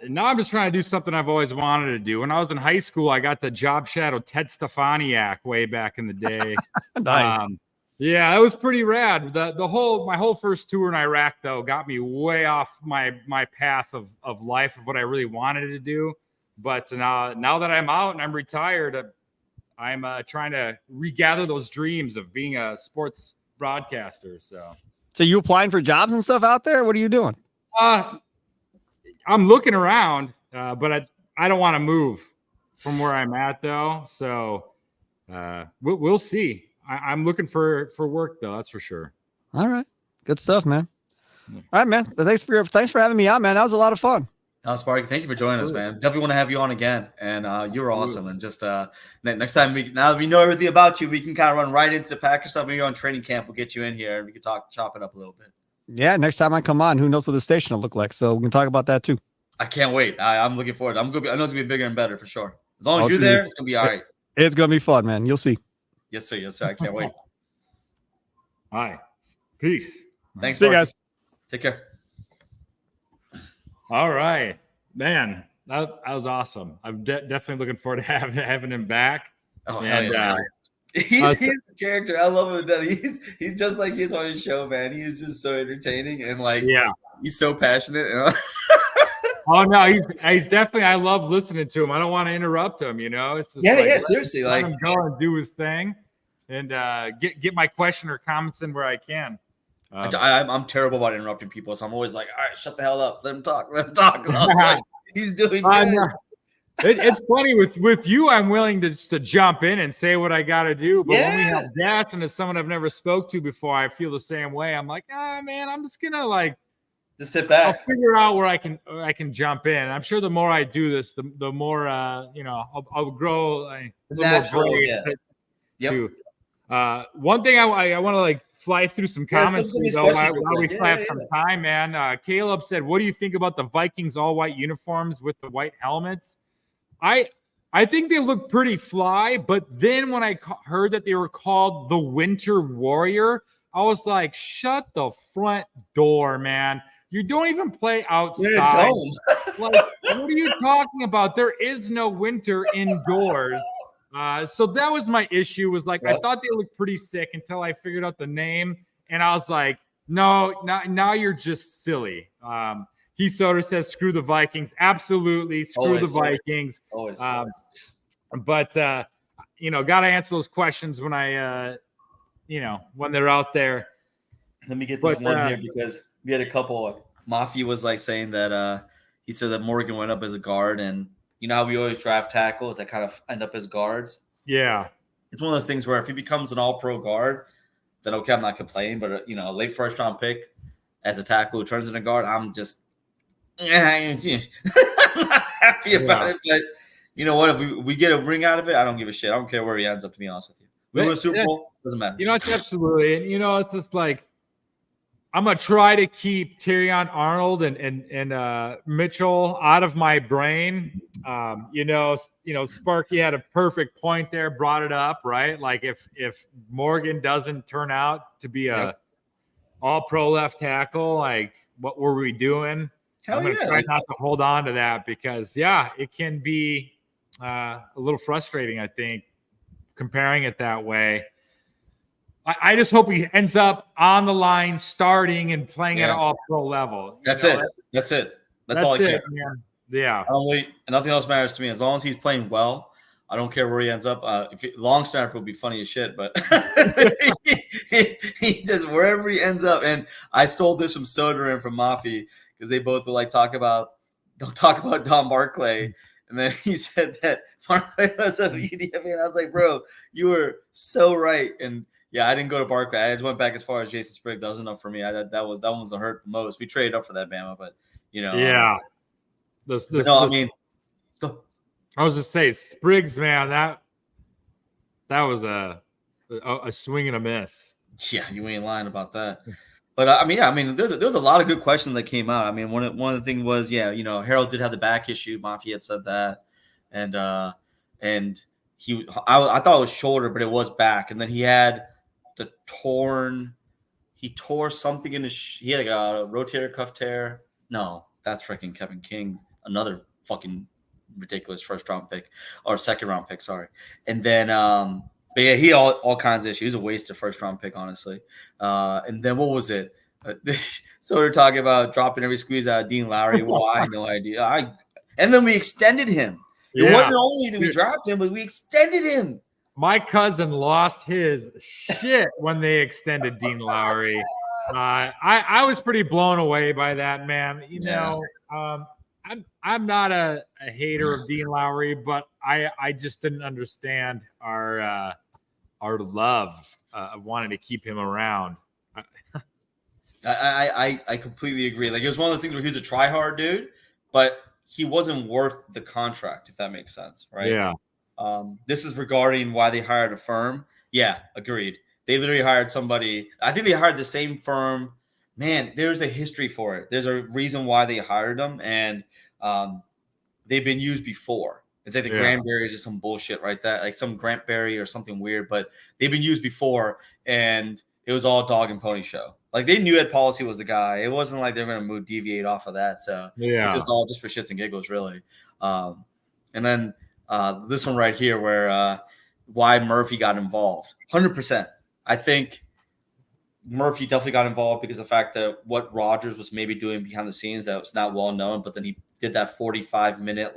now I'm just trying to do something I've always wanted to do. When I was in high school, I got the job shadow Ted Stefaniak way back in the day. Nice. Yeah, it was pretty rad. My whole first tour in Iraq though got me way off my path of life of what I really wanted to do. But now that I'm out and I'm retired, I'm trying to regather those dreams of being a sports broadcaster. So you applying for jobs and stuff out there? What are you doing? I'm looking around, but I don't want to move from where I'm at though. So we'll see. I'm looking for work though. That's for sure. All right. Good stuff, man. All right, man. Thanks for having me on, man. That was a lot of fun. Sparky, thank you for joining us, man. Definitely want to have you on again. And you were awesome. And just next time, now that we know everything about you, we can kind of run right into the Packers stuff. Maybe on training camp, we'll get you in here and we can chop it up a little bit. Yeah, next time I come on, who knows what the station will look like? So we can talk about that too. I can't wait. I'm looking forward. I know it's gonna be bigger and better for sure. As long as you're there, it's gonna be all right. It's gonna be fun, man. You'll see. Yes, sir. Yes, sir. I can't wait. All right. Peace. Thanks, see you guys. Take care. All right, man. That was awesome. I'm definitely looking forward to having him back. Oh, and hell yeah. He's a character. I love him. That he's just like he's on his show, man. He is just so entertaining and he's so passionate. Oh no, he's definitely. I love listening to him. I don't want to interrupt him. It's just seriously, let him go and do his thing, and get my question or comments in where I can. I'm terrible about interrupting people, so I'm always like, all right, shut the hell up. Let him talk. Like, he's doing good. It's funny with you. I'm willing to jump in and say what I got to do. But when we have guests and it's someone I've never spoke to before, I feel the same way. I'm like, man, I'm just gonna just sit back. I'll figure out where I can jump in. I'm sure the more I do this, the more I'll grow a little more brave. Yep. One thing I want to fly through some comments while we still have some time, man. Caleb said, "What do you think about the Vikings all-white uniforms with the white helmets?" I think they look pretty fly, but then when I heard that they were called the Winter Warrior, I was like, "Shut the front door, man! You don't even play outside. What are you talking about? There is no winter indoors." So that was my issue. Was I thought they looked pretty sick until I figured out the name, and I was like, "No, now you're just silly." He Soder says, "Screw the Vikings." Absolutely, screw the Vikings. Always. But got to answer those questions when when they're out there. Let me get this one here because we had a couple. Mafia was saying that he said that Morgan went up as a guard, and you know how we always draft tackles that kind of end up as guards. Yeah, it's one of those things where if he becomes an All-Pro guard, then okay, I'm not complaining. But a late first-round pick as a tackle who turns into a guard, I'm just I'm not happy about it. But you know what? If we get a ring out of it, I don't give a shit. I don't care where he ends up. To be honest with you, we win a Super Bowl, doesn't matter. It's absolutely, and it's just I'm gonna try to keep Terrion Arnold and Mitchell out of my brain. Sparky had a perfect point there, brought it up, right? If Morgan doesn't turn out to be a All-Pro left tackle, what were we doing? I'm gonna try not to hold on to that because it can be a little frustrating. I think comparing it that way. I just hope he ends up on the line, starting and playing at an All-Pro level. That's it. That's all I care. Man. Yeah. Nothing else matters to me. As long as he's playing well, I don't care where he ends up. Long snapper would be funny as shit, but he just wherever he ends up. And I stole this from Soder and from Mafi because they both would don't talk about Don Barclay. And then he said that Barclay was a UDFA, and I was like, bro, you were so right. And I didn't go to Barclay. I just went back as far as Jason Spriggs. That was enough for me. That one was the hurt the most. We traded up for that Bama, but Yeah. I was just saying, Spriggs, man, that was a swing and a miss. Yeah, you ain't lying about that. But there's a lot of good questions that came out. I mean, one of the things was, Harold did have the back issue. Mafia had said that, and I thought it was shoulder, but it was back. And then he had he tore something in his. He had a rotator cuff tear. No, that's freaking Kevin King. another fucking ridiculous first-round pick or second-round pick, sorry. And then, but yeah, he all kinds of issues. He was a wasted first-round pick, honestly. And then what was it? So we're talking about dropping every squeeze out of Dean Lowry. Why? No idea. And then we extended him. It wasn't only that we drafted him, but we extended him. My cousin lost his shit when they extended Dean Lowry. I was pretty blown away by that, man. You know, I'm not a hater of Dean Lowry, but I just didn't understand our love of wanting to keep him around. I completely agree. Like, it was one of those things where he was a try-hard dude, but he wasn't worth the contract, if that makes sense, right? Yeah. This is regarding why they hired a firm. Yeah, agreed. They literally hired somebody. I think they hired the same firm. Man, there's a history for it. There's a reason why they hired them, and they've been used before. It's like the Granberry is just some bullshit, right? That like some Grantberry or something weird, but they've been used before, and it was all dog and pony show. Like, they knew Ed Policy was the guy. It wasn't like they're going to deviate off of that. So just for shits and giggles, really. And then this one right here, where why Murphy got involved. 100%. I think Murphy definitely got involved because of the fact that what Rodgers was maybe doing behind the scenes that was not well known, but then he did that 45-minute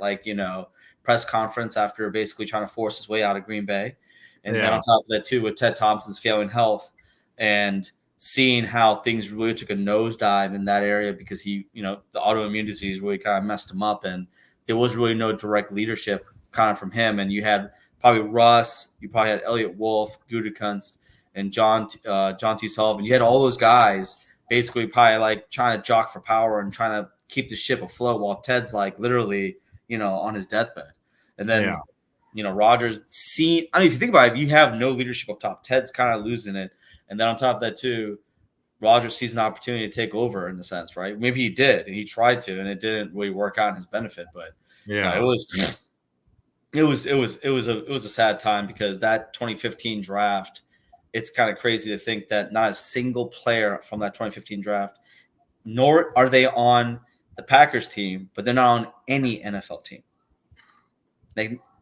press conference after basically trying to force his way out of Green Bay. And then on top of that too, with Ted Thompson's failing health and seeing how things really took a nosedive in that area because he, the autoimmune disease really kind of messed him up, and there was really no direct leadership kind of from him. And you had probably Russ, you probably had Elliott Wolf, Gutekunst, and John T. Sullivan. You had all those guys basically probably like trying to jock for power and trying to keep the ship afloat while Ted's like literally, on his deathbed. And then, Rodgers if you think about it, you have no leadership up top. Ted's kind of losing it. And then on top of that too, Rodgers sees an opportunity to take over in a sense, right? Maybe he did, and he tried to, and it didn't really work out in his benefit. But it was a sad time because that 2015 draft, it's kind of crazy to think that not a single player from that 2015 draft, nor are they on the Packers team, but they're not on any NFL team.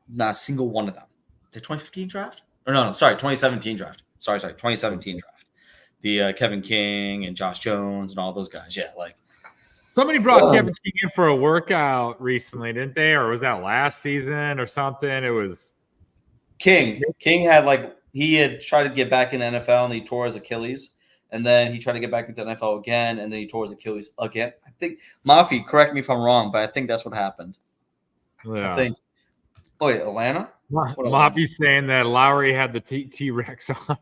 Not a single one of them. The 2015 draft? Or no, sorry, 2017 draft. Sorry, 2017 draft. The Kevin King and Josh Jones and all those guys. Yeah, somebody brought Kevin King in for a workout recently, didn't they? Or was that last season or something? It was King. King had he had tried to get back in the NFL and he tore his Achilles. And then he tried to get back into the NFL again, and then he tore his Achilles again. I think Mafi, correct me if I'm wrong, but I think that's what happened. Yeah. I think. Oh, wait, Atlanta? Mafi's saying that Lowry had the T-Rex on.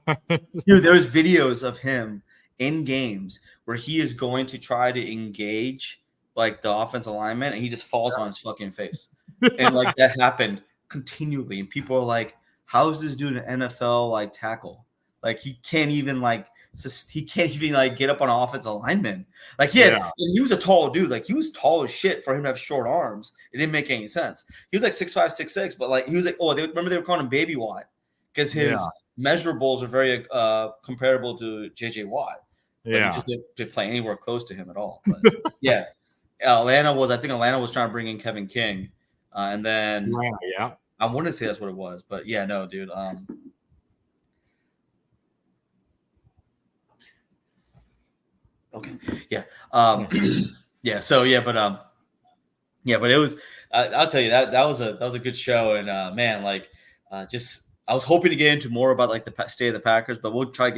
Dude, there's videos of him in games where he is going to try to engage the offensive lineman, and he just falls on his fucking face. And that happened continually, and people are like, "How is this dude an NFL tackle? He can't even get up on an offensive lineman. And he was a tall dude. He was tall as shit for him to have short arms. It didn't make any sense. He was 6'5", 6'6", but he was remember they were calling him Baby Watt because his measurables are very comparable to JJ Watt. But he just didn't play anywhere close to him at all. But Atlanta was trying to bring in Kevin King, and then I want to say that's what it was, but no, dude. Okay. Yeah. But it was. I'll tell you that was a good show, and I was hoping to get into more about the state of the Packers, but we'll try to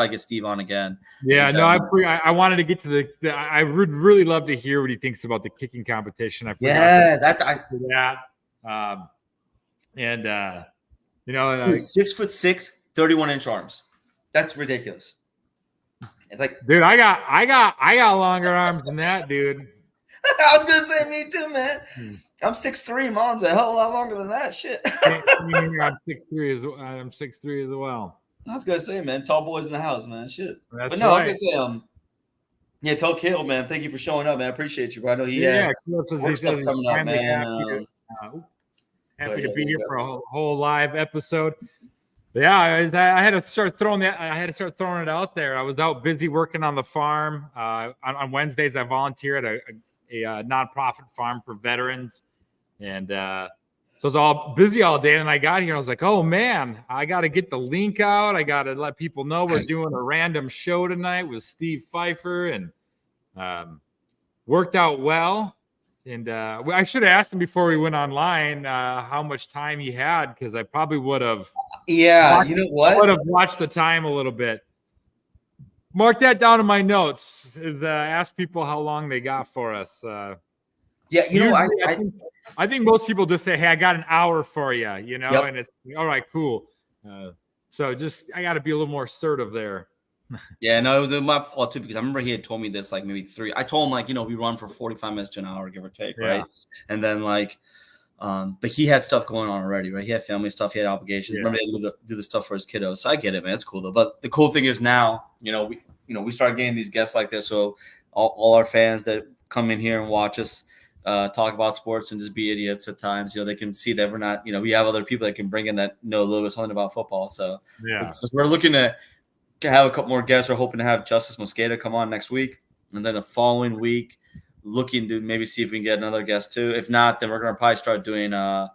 get Steve on again. Yeah. No, I wanted to get to I would really love to hear what he thinks about the kicking competition. I forgot that. 6'6", 31-inch arms. That's ridiculous. It's dude, I got longer arms than that, dude. I was gonna say, me too, man. I'm 6'3", my arms are a hell of a lot longer than that shit. I'm 6'3" as well. I was gonna say, man, tall boys in the house, man. Shit. That's but no, right. I was gonna say, tell Caleb, man, thank you for showing up, man. I appreciate you, bro. I know he Caleb stuff coming up, man. Happy to be here for a whole live episode. Yeah, I had to start throwing it out there. I was out busy working on the farm. On Wednesdays, I volunteer at nonprofit farm for veterans. And so it's all busy all day. And I got here and I was like, oh man, I got to get the link out. I got to let people know we're doing a random show tonight with Steve Fifer, and worked out well. And I should have asked him before we went online how much time he had, because I probably would have. Yeah, you know what? I would have watched the time a little bit. Mark that down in my notes. Ask people how long they got for us. Yeah, you know, I think most people just say, "Hey, I got an hour for you," you know, Yep. and it's all right, cool. So I got to be a little more assertive there. Yeah, no, it was my fault too, because I remember he had told me this like maybe 3. I told him like, we run for 45 minutes to an hour, give or take, right? And then like, but he had stuff going on already, right? He had family stuff, he had obligations. Remember, he had to do the stuff for his kiddos. So I get it, man. It's cool though. But the cool thing is now, we start getting these guests like this, so all our fans that come in here and watch us talk about sports and just be idiots at times, they can see that we're not, we have other people that can bring in that know a little bit something about football. So we're looking to have a couple more guests. We're hoping to have Justice Mosqueda come on next week, and then the following week looking to maybe see if we can get another guest too. If not, then we're going to probably start doing NFC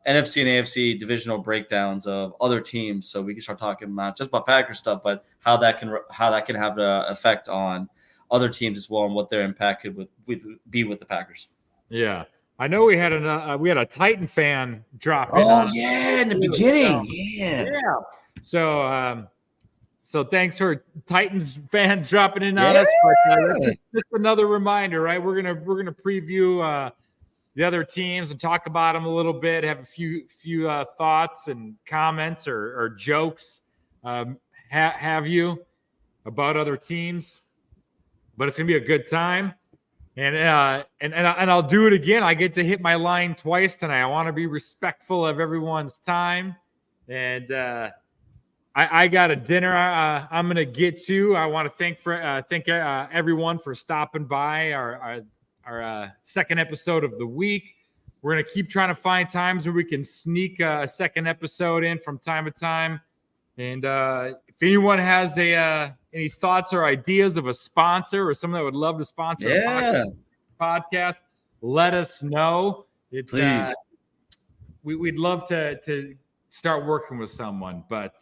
and AFC divisional breakdowns of other teams, so we can start talking not just about Packers stuff, but how that can have the effect on other teams as well, and what their impact could be with the Packers. Yeah, I know we had a Titan fan drop in. Oh yeah, in the beginning, So so thanks for Titans fans dropping in on us. But just another reminder, right? We're gonna preview the other teams and talk about them a little bit. Have a few thoughts and comments or jokes. Have you about other teams? But it's gonna be a good time. And I'll do it again. I get to hit my line twice tonight. I want to be respectful of everyone's time, and I got a dinner I'm gonna get to. I want to thank everyone for stopping by our second episode of the week. We're gonna keep trying to find times where we can sneak a second episode in from time to time. And if anyone has any thoughts or ideas of a sponsor or someone that would love to sponsor a podcast, let us know. Please. We'd love to start working with someone, but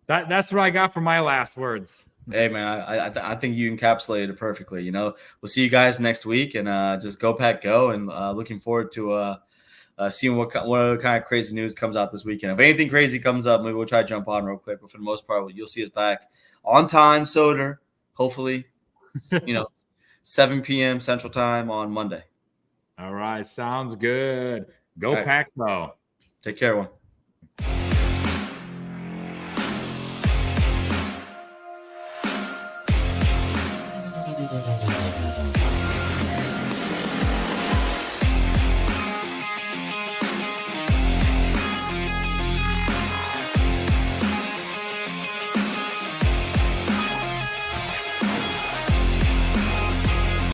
that's what I got for my last words. Hey man, I think you encapsulated it perfectly. We'll see you guys next week, and just go Pack go, and looking forward to seeing what other kind of crazy news comes out this weekend. If anything crazy comes up, maybe we'll try to jump on real quick. But for the most part, you'll see us back on time, Soder. Hopefully, 7 p.m. Central Time on Monday. All right, sounds good. Go Pack go. Take care, everyone.